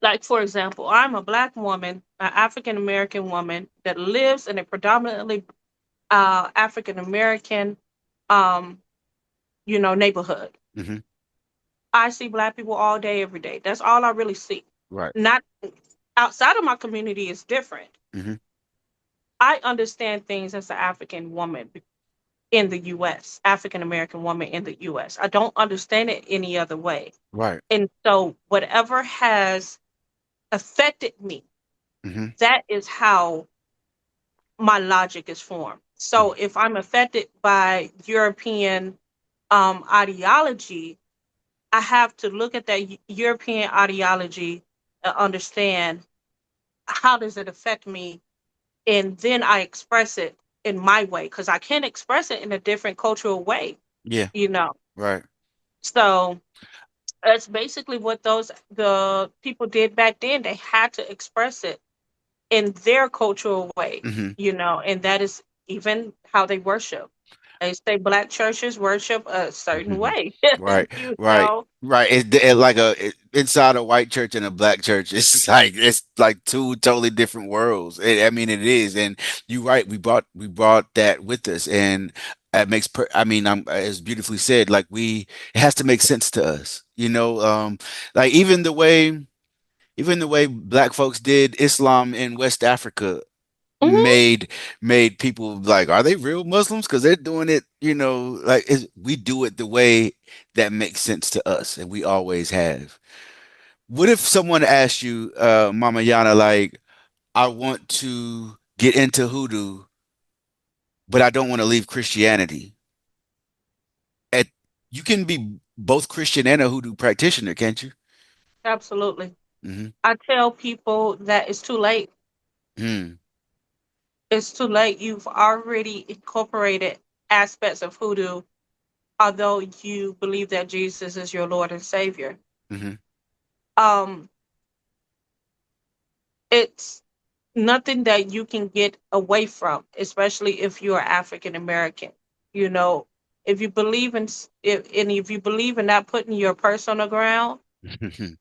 C: like for example, I'm a black woman, an African American woman that lives in a predominantly African American, um, neighborhood.
B: Hmm.
C: I see black people all day, every day. That's all I really see.
B: Right.
C: Not outside of my community is different.
B: Hmm.
C: I understand things as an African woman in the U.S., African American woman in the U.S. I don't understand it any other way.
B: Right.
C: And so, whatever has affected me,
B: Hmm.
C: that is how my logic is formed. So if I'm affected by European ideology, I have to look at that European ideology and understand how does it affect me, and then I express it in my way because I can express it in a different cultural way,
B: Yeah.
C: you know.
B: Right.
C: So that's basically what those the people did back then. They had to express it in their cultural way,
B: Hmm.
C: and that is even how they worship. They say black churches worship a certain
B: Hmm.
C: way,
B: Right.
C: you
B: Right.
C: know.
B: Right. Like inside a white church and a black church. It's like two totally different worlds. I mean, it is. And you're right. We brought that with us, and it makes I mean, as beautifully said. Like it has to make sense to us. Like even the way black folks did Islam in West Africa
C: Hmm.
B: made people like, are they real Muslims? Because they're doing it, like we do it the way that makes sense to us, and we always have. What if someone asked you, Mama Yana, like, I want to get into hoodoo, but I don't want to leave Christianity? At You can be both Christian and a hoodoo practitioner, can't you?
C: Absolutely.
B: Mm-hmm.
C: I tell people that it's too late.
B: Mm.
C: It's too late. You've already incorporated aspects of hoodoo, although you believe that Jesus is your Lord and Savior.
B: Mm-hmm.
C: Um, it's nothing that you can get away from, especially if you are African American. You know, if you believe in if you believe in not putting your purse on the ground,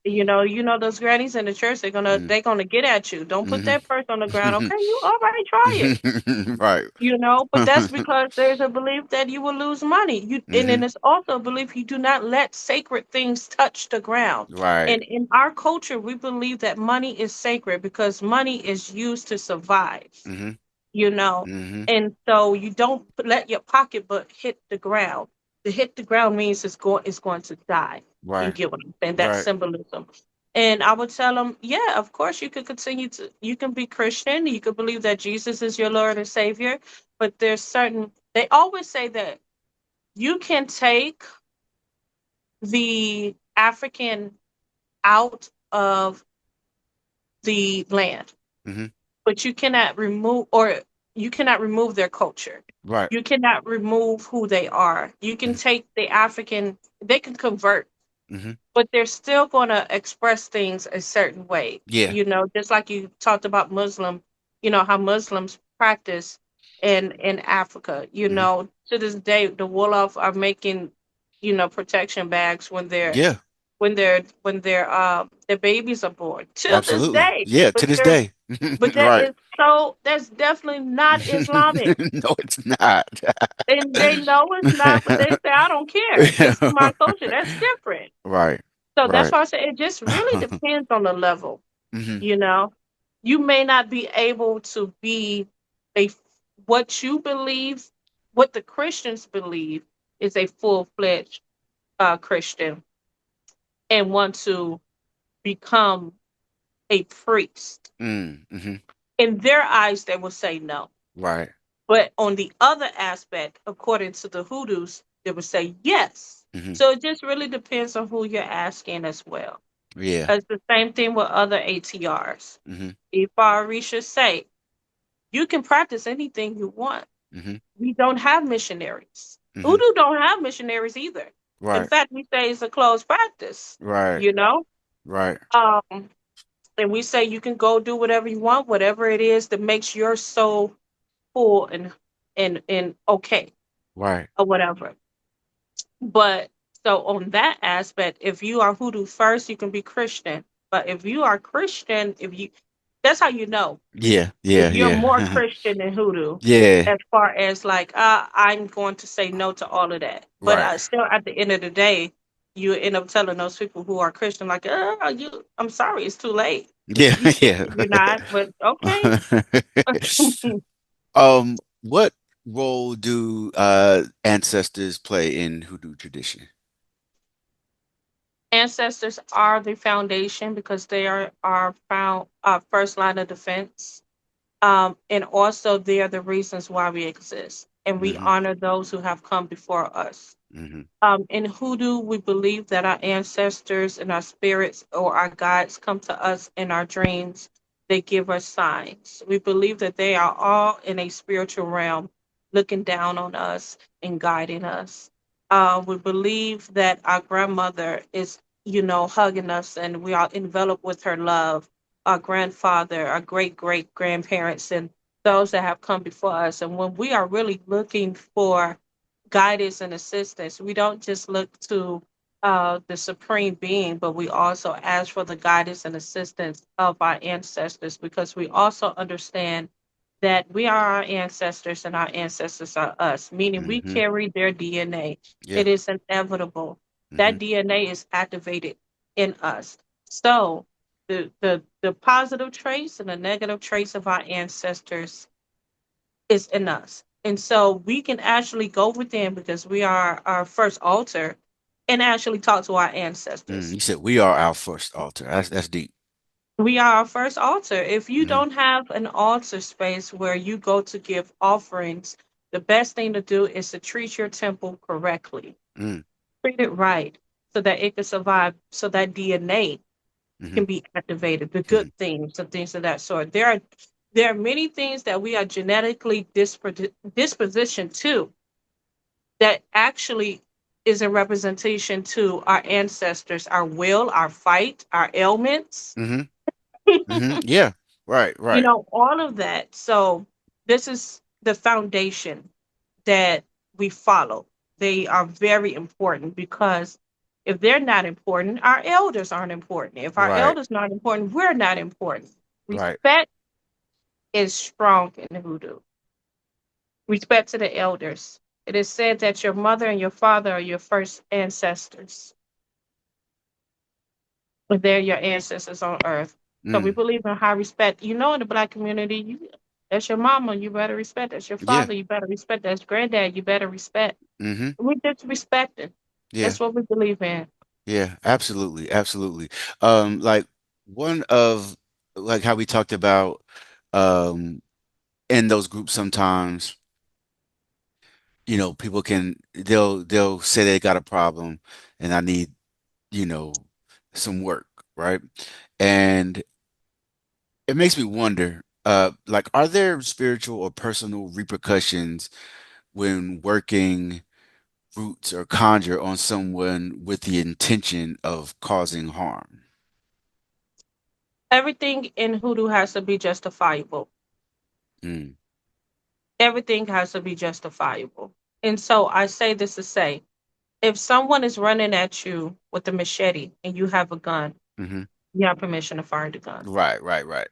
C: You know those grannies in the church,
B: Mm,
C: they're gonna get at you. Don't put
B: mhm.
C: that purse on the ground. Okay, you all right, try it.
B: Right.
C: But that's because there's a belief that you will lose money. And
B: Hmm.
C: then it's also a belief you do not let sacred things touch the ground.
B: Right.
C: And in our culture, we believe that money is sacred because money is used to survive,
B: Hmm.
C: you know.
B: Hmm.
C: And so you don't let your pocketbook hit the ground. To hit the ground means it's going to die. You
B: Right.
C: get what I'm saying? That's
B: Right.
C: symbolism. And I would tell them, yeah, of course you could you can be Christian, you could believe that Jesus is your Lord and Savior, but they always say that you can take the African out of the land,
B: Hmm.
C: but you cannot remove their culture.
B: Right.
C: You cannot remove who they are. You can
B: Hmm.
C: take the African, they can convert,
B: Hmm.
C: but they're still going to express things a certain way.
B: Yeah.
C: Just like you talked about how Muslims practice in Africa.
B: Hmm.
C: To this day, the Wolof are making, protection bags
B: Yeah.
C: when their babies are born. To this
B: Absolutely.
C: day,
B: Yeah. To
C: but
B: this day. Right.
C: that's definitely not Islamic.
B: No, it's not.
C: And they know it's not, but they say, I don't care. This is my culture. That's different.
B: Right.
C: So that's
B: Right.
C: why I say it just really depends on the level.
B: Hmm.
C: You know, you may not be able to be a what you believe, what the Christians believe is a full-fledged Christian and want to become a priest.
B: Mm-hmm.
C: In their eyes, they will say no.
B: Right.
C: But on the other aspect, according to the hoodoos, they would say yes.
B: Hmm.
C: So it just really depends on who you're asking as well.
B: Yeah.
C: It's the same thing with other ATRs.
B: Hmm.
C: If Arisha say, you can practice anything you want.
B: Hmm.
C: We don't have missionaries.
B: Hmm.
C: Hoodoo don't have missionaries either. In
B: Right.
C: fact, we say it's a closed practice,
B: Right.
C: you know?
B: Right.
C: Um, and we say you can go do whatever you want, whatever it is that makes your soul full and okay
B: Right.
C: or whatever. But so on that aspect, if you are Hoodoo first, you can be Christian. But if you are Christian, if you that's how you know
B: Yeah.
C: if
B: Yeah.
C: you're more
B: Yeah.
C: Christian than Hoodoo,
B: Yeah.
C: as far as like, I'm going to say no to all of that. But
B: Right.
C: still, at the end of the day, you end up telling those people who are Christian, like, I'm sorry, it's too late.
B: Yeah. Yeah.
C: You're not, but okay.
B: What role do ancestors play in hoodoo tradition?
C: Ancestors are the foundation because they are our first line of defense. And also, they are the reasons why we exist. And we
B: Hmm.
C: honor those who have come before us.
B: Hmm.
C: In Hoodoo, we believe that our ancestors and our spirits or our guides come to us in our dreams. They give us signs. We believe that they are all in a spiritual realm, looking down on us and guiding us. We believe that our grandmother is, hugging us and we are enveloped with her love. Our grandfather, our great great grandparents, and those that have come before us. And when we are really looking for guidance and assistance. We don't just look to the supreme being, but we also ask for the guidance and assistance of our ancestors because we also understand that we are our ancestors and our ancestors are us, meaning we
B: Hmm.
C: carry their DNA.
B: Yeah.
C: It is inevitable.
B: Hmm.
C: That DNA is activated in us. So the positive traits and the negative traits of our ancestors is in us. And so we can actually go within because we are our first altar and actually talk to our
B: Mm,
C: ancestors.
B: you said we are our first altar. That's deep.
C: We are our first altar. If you
B: Hmm.
C: don't have an altar space where you go to give offerings, the best thing to do is to treat your temple correctly.
B: Mm.
C: Treat it right so that it can survive, so that DNA
B: Hmm.
C: can be activated, the
B: Hmm.
C: good things and things of that sort. There are many things that we are genetically dispositioned to that actually is a representation to our ancestors, our will, our fight, our ailments,
B: Hmm. Hmm. Yeah. Right. Right.
C: all of that. So, this is the foundation that we follow. They are very important because If they're not important, our elders aren't important. If our
B: Right.
C: elders not important, we're not important.
B: Right.
C: Respect is strong in the hoodoo. Respect to the elders. It is said that your mother and your father are your first ancestors. They're your ancestors on earth. So we
B: Mm.
C: believe in high respect. You know, in the black community, that's your mama, you better respect. That's your
B: Yeah.
C: father, you better respect. That's granddad, you better respect.
B: Mm-hmm.
C: We just respect it.
B: Yeah.
C: That's what we believe in.
B: Yeah. Absolutely. Absolutely. Like one of like how we talked about um in those groups sometimes, people they'll say they got a problem and I need, you know, some work, right? And it makes me wonder, like, are there spiritual or personal repercussions when working roots or conjure on someone with the intention of causing harm?
C: Everything in hoodoo has to be justifiable.
B: Mm,
C: Everything has to be justifiable. And so I say this to say, if someone is running at you with a machete and you have a gun,
B: hmm.
C: you have permission to fire the gun.
B: Right, right, right.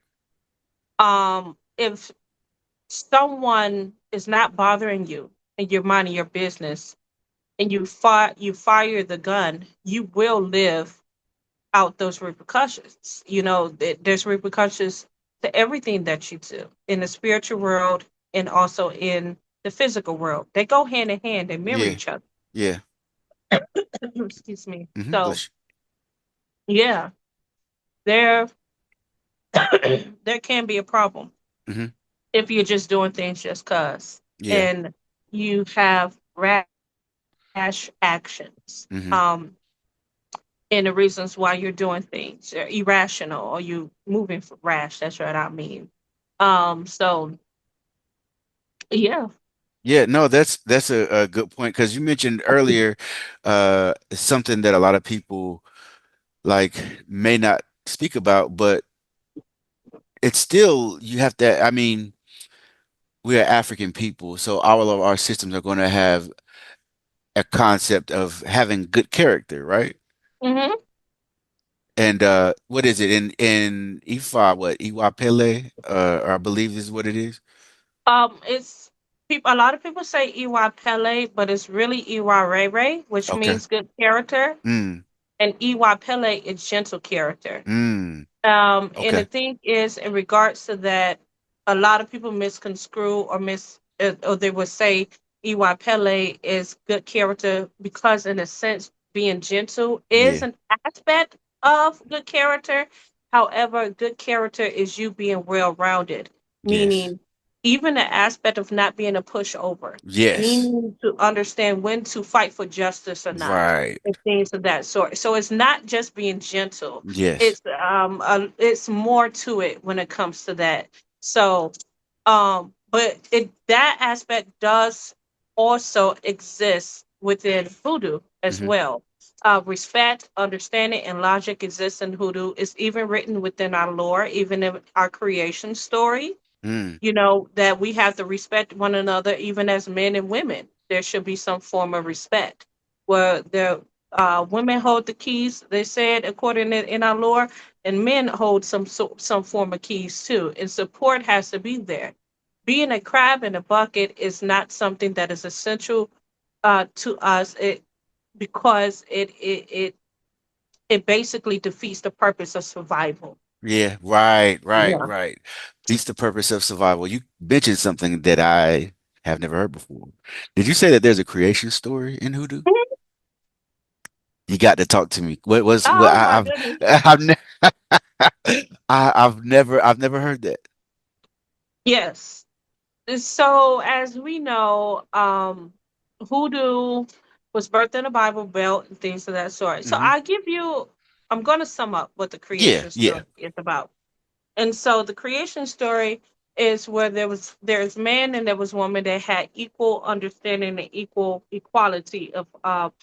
C: If someone is not bothering you and you're minding your business and you fire the gun, you will live out those repercussions. You know, there's repercussions to everything that you do in the spiritual world and also in the physical world. They go hand in hand, they mirror
B: Yeah,
C: each other.
B: yeah.
C: Excuse me. So
B: Bless
C: yeah, there there can be a problem
B: you.
C: if you're just doing things just cause
B: Yeah.
C: and you have rash actions.
B: Hmm.
C: And the reasons why you're doing things are irrational or you moving for rash. That's what I mean. So yeah.
B: Yeah, no, that's a good point because you mentioned earlier something that a lot of people like may not speak about, but it's still you have to. I mean, we are African people, so all of our systems are going to have a concept of having good character, right?
C: hmm
B: And what is it in Ifa? What Iwapele? Or I believe this is what it is.
C: it's people. A lot of people say Iwa Pele, but it's really Iwa Rere, which
B: Okay.
C: means good character,
B: Mm.
C: and Iwa Pele is gentle character.
B: Mm.
C: And the
B: Okay.
C: thing is, in regards to that, a lot of people misconstrue or they would say Iwa Pele is good character because, in a sense, being gentle is
B: Yeah.
C: an aspect of good character. However, good character is you being well rounded,
B: Yes.
C: meaning even the aspect of not being a pushover,
B: Yes.
C: meaning to understand when to fight for justice or not,
B: Right.
C: and things of that sort. So it's not just being gentle,
B: Yes.
C: it's more to it when it comes to that. So but it that aspect does also exist within hoodoo as
B: Hmm.
C: well. Respect, understanding, and logic exists in hoodoo. It's even written within our lore, even in our creation story,
B: Mm.
C: that we have to respect one another, even as men and women. There should be some form of respect. Where the women hold the keys, they said, according to in our lore, and men hold some form of keys too. And support has to be there. Being a crab in a bucket is not something that is essential to us. Because it basically defeats the purpose of survival.
B: Yeah, right, right,
C: Yeah.
B: right. Beats the purpose of survival. You mentioned something that I have never heard before. Did you say that there's a creation story in Hoodoo? You got to talk to me. What was what
C: Oh my goodness.
B: I've ne I've never heard that.
C: Yes. So, as we know, hoodoo was birthed in the Bible Belt and things of that sort. So,
B: Hmm.
C: I'm going to sum up what the
B: Yeah,
C: creation
B: yeah.
C: story is about. And so, the creation story is where there's man and there was woman that had equal understanding and equal equality of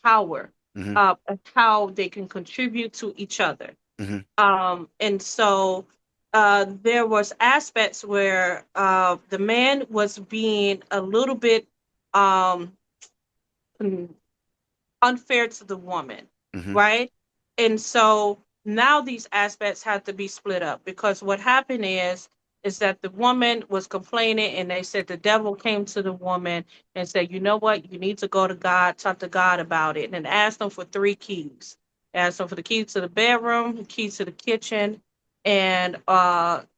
C: power,
B: Hmm.
C: of how they can contribute to each other.
B: Hmm.
C: And so there was aspects where the man was being a little bit um, unfair to the woman.
B: Mm-hmm.
C: right? And so now these aspects have to be split up because what happened is that the woman was complaining and they said the devil came to the woman and said, you know what, you need to go to God, talk to God about it, and asked them for three keys. Asked them for the key to the bedroom, the key to the kitchen, and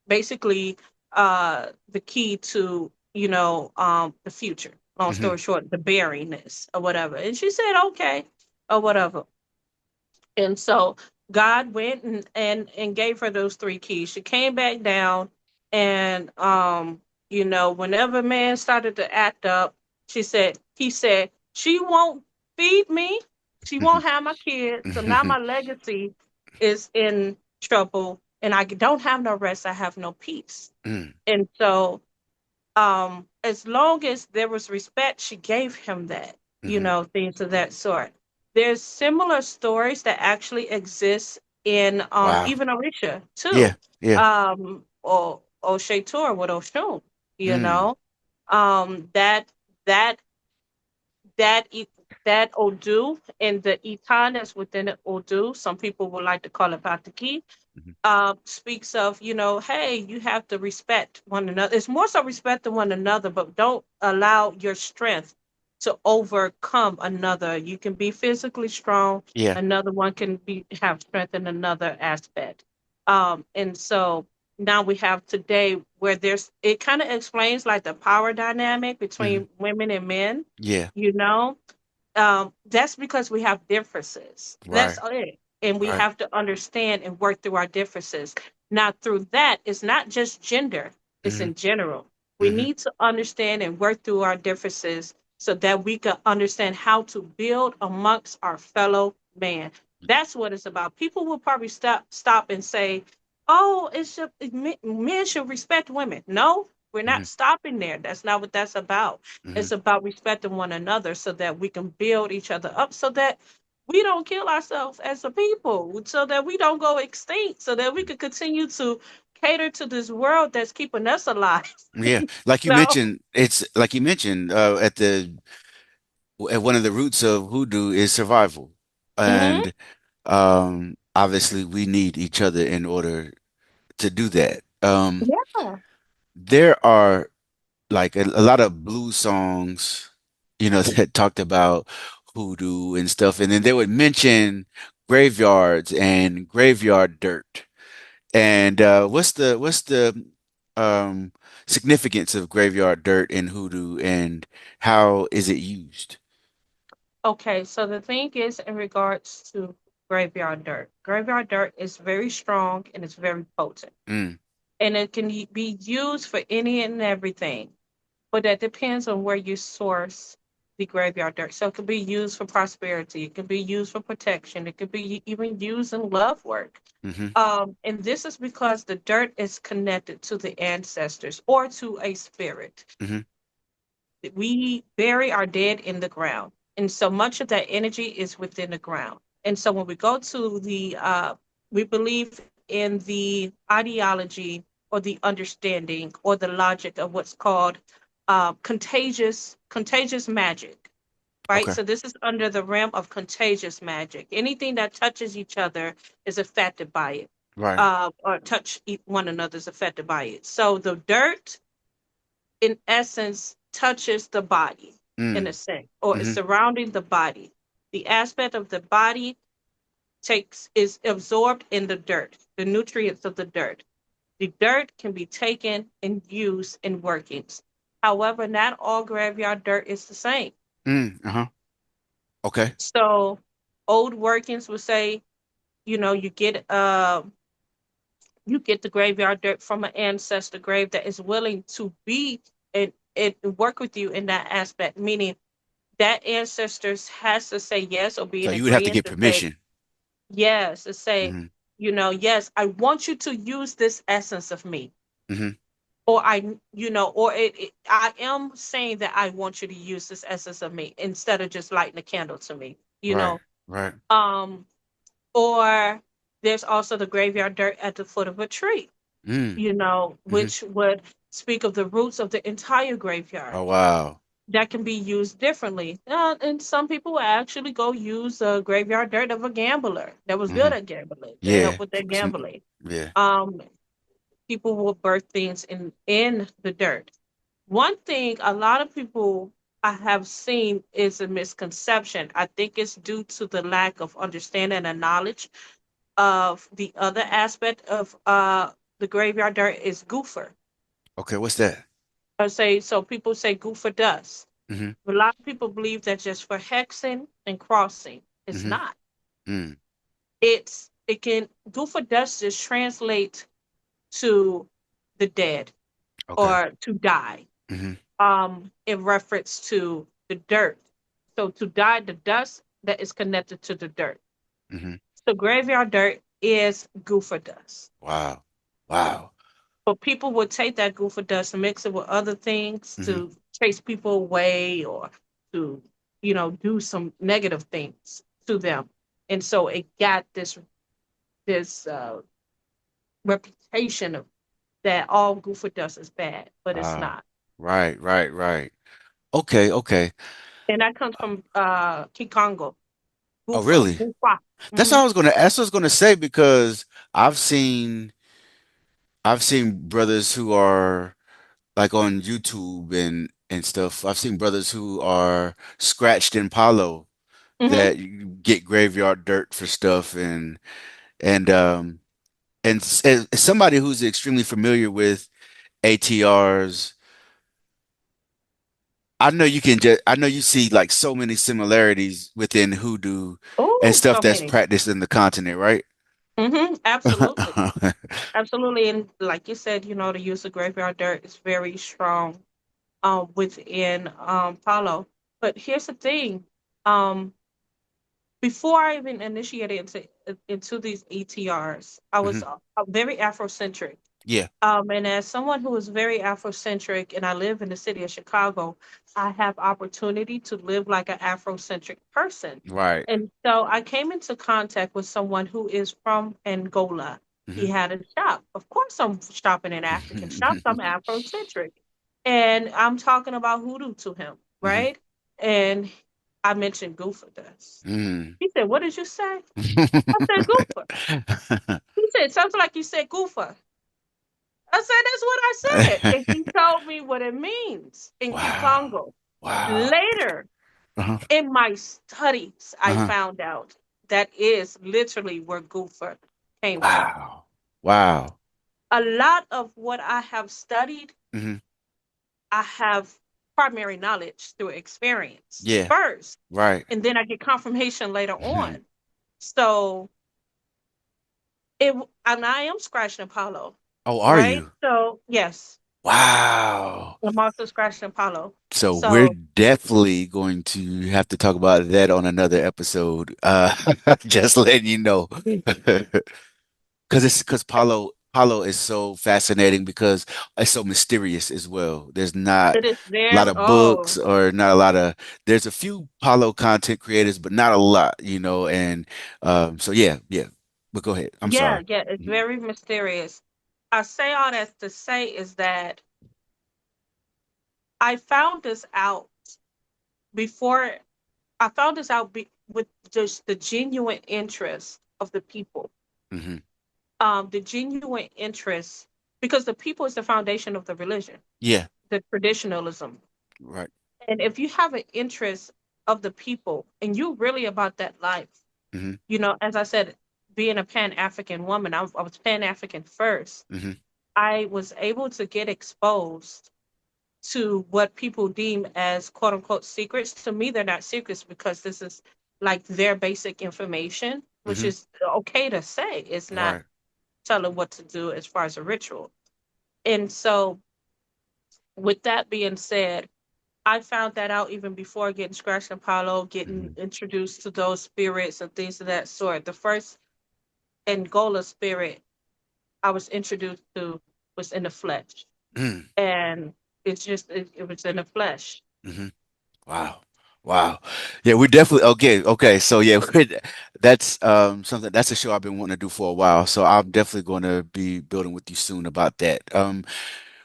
C: basically the key to the future. Long
B: Mm-hmm.
C: story short, the barrenness or whatever. And she said, okay, or whatever. And so God went and gave her those three keys. She came back down and whenever man started to act up, he said, she won't feed me, she won't have my kids. So now
B: Mm-hmm.
C: my legacy is in trouble and I don't have no rest, I have no peace.
B: Mm-hmm.
C: And so as long as there was respect, she gave him that,
B: Mm-hmm.
C: things of that sort. There's similar stories that actually exist in
B: Wow.
C: even Orisha
B: Yeah.
C: too.
B: Yeah.
C: Or Oshetur with Oshun, you
B: Mm.
C: know. That that that e- that Odu and the Itan that's within the Odu, some people would like to call it Pataki,
B: Mm-hmm.
C: speaks of, hey, you have to respect one another. It's more so respecting one another, but don't allow your strength to overcome another. You can be physically strong,
B: Yeah.
C: another one can have strength in another aspect. And so now we have today where it kind of explains like the power dynamic
B: Mm-hmm.
C: between women and men,
B: Yeah.
C: you know that's because we have differences. That's
B: Right.
C: it. And we
B: Right.
C: have to understand and work through our differences. Now, through that, it's not just gender, it's
B: Mm-hmm.
C: in general. We
B: Mm-hmm.
C: need to understand and work through our differences so that we can understand how to build amongst our fellow man. That's what it's about. People will probably stop and say, oh, men should respect women. No, we're
B: Mm-hmm.
C: not stopping there. That's not what that's about.
B: Mm-hmm.
C: It's about respecting one another so that we can build each other up so that we don't kill ourselves as a people, so that we don't go extinct, so that we can continue to cater to this world that's keeping us alive.
B: Yeah. Like you
C: So,
B: mentioned, it's like you mentioned at one of the roots of hoodoo is survival.
C: mhm,
B: And obviously we need each other in order to do that.
C: yeah,
B: There are like a lot of blues songs, that talked about hoodoo and stuff, and then they would mention graveyards and graveyard dirt. And what's the um significance of graveyard dirt in hoodoo, and how is it used?
C: okay. So the thing is, in regards to graveyard dirt is very strong and it's very potent,
B: Mm,
C: and it can be used for any and everything. But that depends on where you source the graveyard dirt. So it can be used for prosperity. It can be used for protection. It could be even used in love work.
B: hmm
C: And this is because the dirt is connected to the ancestors or to a spirit.
B: hmm
C: We bury our dead in the ground. And so much of that energy is within the ground. And so when we go to we believe in the ideology or the understanding or the logic of what's called contagious magic, right?
B: Okay.
C: So this is under the realm of contagious magic. Anything that touches each other is affected by it,
B: Right.
C: or one another is affected by it. So the dirt in essence touches the body in a
B: Mm,
C: sense or is
B: hmm
C: surrounding the body. The aspect of the body takes is absorbed in the dirt, the nutrients of the dirt. The dirt can be taken and used in workings. However, not all graveyard dirt is the same.
B: uh-huh. Okay.
C: So old workings would say, you know, you get the graveyard dirt from an ancestor grave that is willing to be and work with you in that aspect, meaning that ancestors has to say yes or be
B: So
C: in
B: you would have to
C: agreement
B: get
C: to say
B: permission.
C: yes, to say,
B: Hmm
C: yes, I want you to use this essence of me.
B: hmm
C: Or I am saying that I want you to use this essence of me instead of just lighting a candle to me,
B: Right. Right.
C: Um, or there's also the graveyard dirt at the foot of a tree,
B: Mm, hmm
C: which would speak of the roots of the entire graveyard.
B: Oh, wow.
C: that can be used differently. And some people actually go use graveyard dirt of a gambler that was good
B: Hmm.
C: at gambling to help
B: Yeah.
C: with their gambling.
B: Yeah.
C: Um, People will birth things in the dirt. One thing a lot of people I have seen is a misconception. I think it's due to the lack of understanding and knowledge of the other aspect of the graveyard dirt is goofer.
B: Okay, what's that?
C: I say so people say goofer dust.
B: Hmm.
C: A lot of people believe that just for hexing and crossing. It's
B: Hmm.
C: not.
B: Mm.
C: It can goofer dust just translate to the dead
B: Okay.
C: or to die.
B: Hmm.
C: In reference to the dirt. So to die, the dust that is connected to the dirt.
B: Hmm.
C: So graveyard dirt is goofer dust.
B: Wow. Wow.
C: But people would take that goofer dust and mix it with other things
B: Hmm.
C: to chase people away or to, do some negative things to them. And so it got this reputation of that all goofer dust is bad, but it's
B: Wow.
C: not.
B: Right, right, right. Okay, okay.
C: And that comes from Kikongo,
B: Oh,
C: goofer,
B: really?
C: goofa.
B: That's what I was gonna that's what I was gonna say because I've seen I've seen brothers who are like on YouTube and stuff. I've seen brothers who are scratched in Palo
C: Hmm.
B: that you get graveyard dirt for stuff and as somebody who's extremely familiar with ATRs, I know you see like so many similarities within hoodoo and
C: Oh,
B: stuff
C: so
B: that's
C: many.
B: practiced in the continent, right?
C: Absolutely. Absolutely. And like you said, the use of graveyard dirt is very strong within Palo. But here's the thing. Um, Before I even initiated into these ETRs, I was
B: Hmm.
C: very Afrocentric.
B: Yeah.
C: And as someone who is very Afrocentric and I live in the city of Chicago, I have opportunity to live like an Afrocentric person.
B: Right.
C: And so I came into contact with someone who is from Angola. He
B: Hmm.
C: had a shop. Of course, I'm shopping in African shops. I'm Afrocentric. And I'm talking about hoodoo to him,
B: Hmm.
C: right? And I mentioned Goofa dust.
B: Hmm.
C: He said, "What did you say?" I said, "Goofa." He said, "Sounds like you said Goofa." I said, "That's what I said." And he told me what it means in
B: Wow.
C: Kikongo.
B: Wow.
C: Later
B: Uh-huh.
C: in my studies, I
B: Uh-huh.
C: found out that is literally where Goofer came from.
B: Wow. Wow.
C: A lot of what I have studied,
B: Hmm.
C: I have primary knowledge through experience
B: Yeah.
C: first,
B: Right.
C: and then I get confirmation later
B: Hmm.
C: on. So and I am scratching Apollo,
B: Oh, are
C: right?
B: you?
C: So yes,
B: Wow.
C: I'm also scratching Apollo.
B: So we're
C: So
B: definitely going to have to talk about that on another episode. Just letting you know. Because Paulo is so fascinating because it's so mysterious as well. There's not
C: it is
B: a lot
C: very
B: of books or not a lot of there's a few Paulo content creators, but not a lot, and so yeah, yeah. But go ahead. I'm
C: yeah,
B: sorry.
C: yeah, it's
B: Mhm.
C: very mysterious. I say all that to say is that I found this out before I found this out with just the genuine interest of the people.
B: Hmm.
C: The genuine interest, because the people is the foundation of the religion,
B: Yeah,
C: the traditionalism.
B: right.
C: And if you have an interest of the people and you really about that life,
B: Hmm.
C: as I said, being a Pan African woman, I was Pan African first.
B: Hmm.
C: I was able to get exposed to what people deem as quote unquote secrets. To me, they're not secrets because this is like their basic information, which
B: Hmm.
C: is okay to say. It's not
B: Right.
C: telling what to do as far as a ritual. And so, with that being said, I found that out even before getting Scratch and Apollo, getting
B: Hmm.
C: introduced to those spirits and things of that sort. The first Angola spirit I was introduced to was in the flesh.
B: Hmm.
C: And it was in the flesh.
B: Hmm. Wow. Wow. Yeah, we're definitely okay. Okay. So yeah, that's something that's a show I've been wanting to do for a while. So I'm definitely going to be building with you soon about that.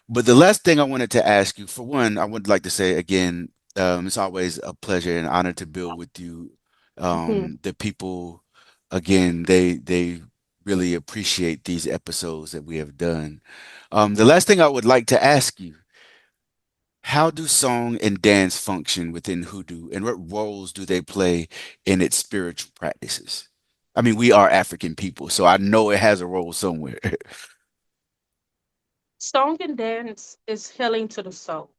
B: But the last thing I wanted to ask you, for one, I would like to say again, It's always a pleasure and honor to build with you.
C: Mhm.
B: The people, again, they really appreciate these episodes that we have done. The last thing I would like to ask you, how do song and dance function within Hoodoo, and what roles do they play in its spiritual practices? I mean, we are African people, so I know it has a role somewhere.
C: Song and dance is healing to the soul.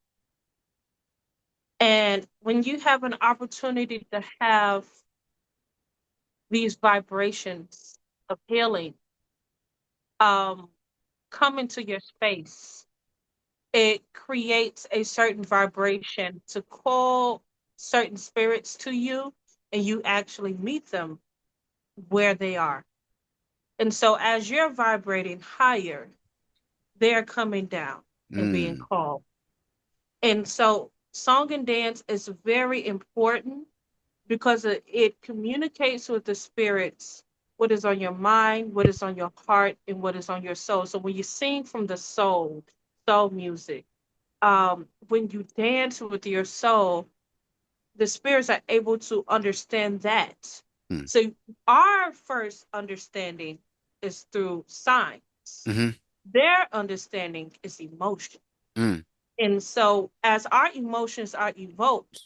C: And when you have an opportunity to have these vibrations of healing um, come into your space, it creates a certain vibration to call certain spirits to you, and you actually meet them where they are. And so, as you're vibrating higher, they're coming down and being
B: Mm,
C: called. And so, song and dance is very important because it communicates with the spirits what is on your mind, what is on your heart, and what is on your soul. So, when you sing from the soul, soul music, when you dance with your soul, the spirits are able to understand that.
B: mm,
C: So our first understanding is through signs.
B: mm-hmm,
C: Their understanding is emotion.
B: mm,
C: And so as our emotions are evoked,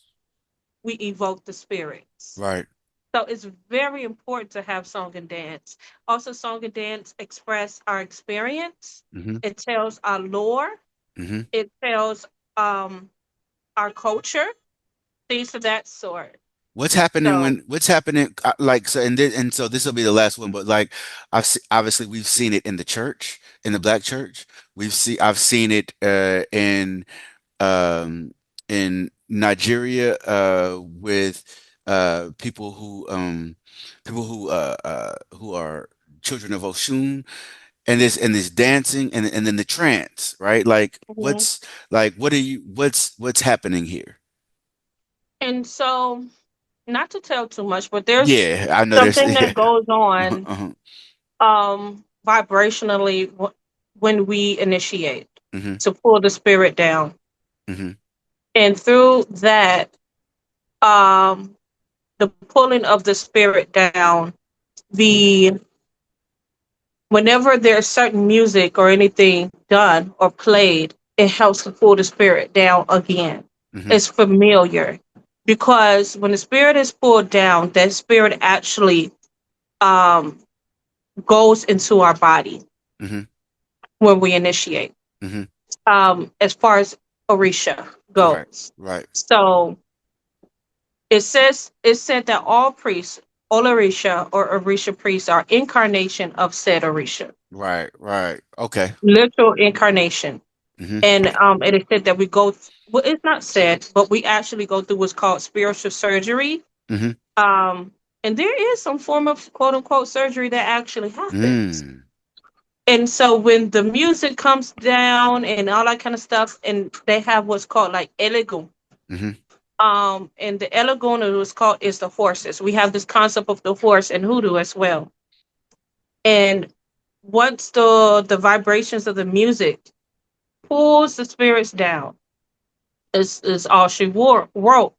C: we evoke the spirits.
B: right.
C: So it's very important to have song and dance. Also, song and dance express our experience.
B: Mm-hmm,
C: It tells our lore.
B: mm-hmm.
C: It tells um, our culture, things of that sort. So,
B: What's happening like so and so this will be the last one, but like obviously we've seen it in the church, in the black church. I've seen it um in Nigeria with people who are children of Oshun, and this dancing and then the trance, right? Like
C: mhm.
B: what's happening here?
C: And so, not to tell too much, but there's
B: Yeah, I know there's
C: something
B: yeah.
C: that goes
B: Uh-huh,
C: on
B: uh-huh.
C: vibrationally when we initiate
B: Hmm.
C: to pull the spirit down.
B: Hmm.
C: And through that, um, the pulling of the spirit down, the whenever there's certain music or anything done or played, it helps to pull the spirit down again.
B: Hmm.
C: It's familiar because when the spirit is pulled down, that spirit actually um, goes into our body
B: Hmm.
C: when we initiate,
B: Hmm.
C: as far as Orisha
B: Right.
C: goes.
B: Right.
C: So it said that all priests, all Orisha or Orisha priests are incarnation of said Orisha,
B: Right. Right. Okay.
C: literal incarnation.
B: Hmm.
C: And it is said that we go, well, it's not said, but we actually go through what's called spiritual surgery.
B: Hmm.
C: Um, and there is some form of quote unquote surgery that actually happens.
B: Mm.
C: And so when the music comes down and all that kind of stuff, and they have what's called like elegum.
B: Hmm.
C: And the elegum is called is the horses. We have this concept of the horse and hoodoo as well. And once the vibrations of the music pulls the spirits down, is all she wrote.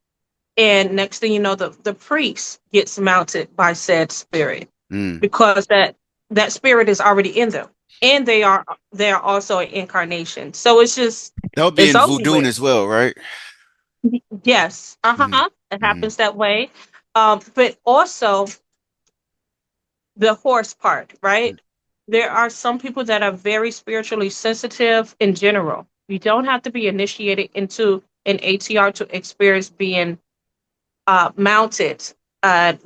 C: And next thing you know, the priest gets mounted by said spirit
B: Mm.
C: because that spirit is already in them, and they are also an incarnation. So it's just
B: That would be
C: it's
B: in
C: over
B: voodoo
C: with.
B: as well, right?
C: Yes,
B: Hmm.
C: it
B: Hmm.
C: happens that way. But also the horse part, right? There are some people that are very spiritually sensitive in general. You don't have to be initiated into an ATR to experience being mounted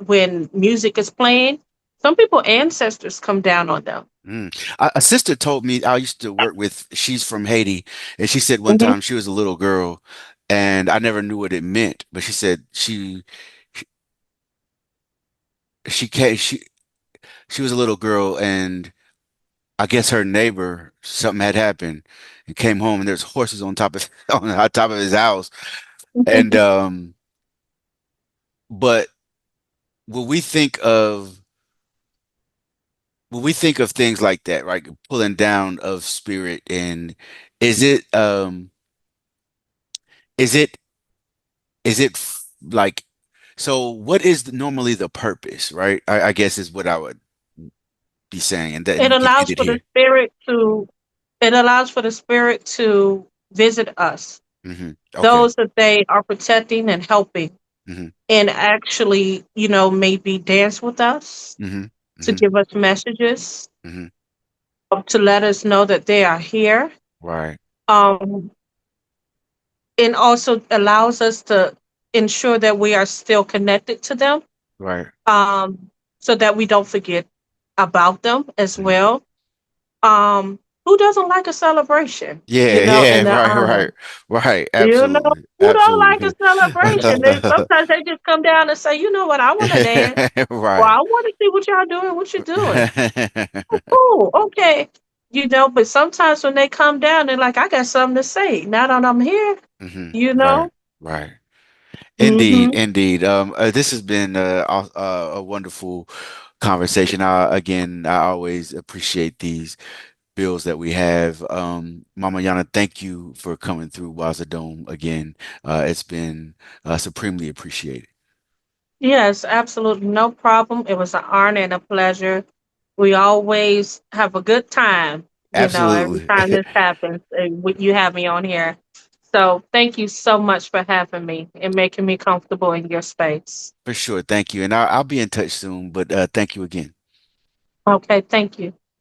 C: when music is playing. Some people ancestors come down on them.
B: Mm. A sister told me I used to work with, she's from Haiti, and she said one
C: Hmm.
B: time she was a little girl, and I never knew what it meant, but she said she came, she was a little girl, and I guess her neighbor, something had happened, and came home, and there's horses on top of on the top of his house, and but when we think of when we think of things like that, right, pulling down of spirit, and is it is it is it like, so what is normally the purpose, right? I guess is what I would be saying, and then
C: It
B: we can
C: allows
B: end it
C: for the
B: here.
C: spirit to it allows for the spirit to visit us,
B: Okay.
C: those that they are protecting and helping,
B: hmm
C: and actually, maybe dance with us,
B: hmm
C: to
B: hmm
C: give us messages,
B: hmm
C: to let us know that they are here.
B: Right.
C: Um, and also allows us to ensure that we are still connected to them,
B: Right.
C: um, so that we don't forget about them as
B: hmm
C: well. Who doesn't like a celebration,
B: Yeah. Yeah.
C: in their
B: Right.
C: honor?
B: Right. Right.
C: You know,
B: Absolutely.
C: who don't like a
B: Absolutely.
C: celebration? Sometimes they just come down and say, you know what, I want to dance. Or
B: Right.
C: I want to see what y'all doing, what you're doing. Oh, okay. But sometimes when they come down, they're like, I got something to say. Now that I'm here, you
B: Right.
C: know?
B: Right. Indeed,
C: hmm
B: indeed. This has been a wonderful conversation. I always appreciate these bills that we have. Mama Yana, thank you for coming through Wazadome again. It's been supremely appreciated.
C: Yes, absolutely. No problem. It was an honor and a pleasure. We always have a good time, every
B: Absolutely.
C: time this happens. You have me on here. So thank you so much for having me and making me comfortable in your space.
B: For sure. Thank you. And I'll be in touch soon, but thank you again.
C: Okay, thank you.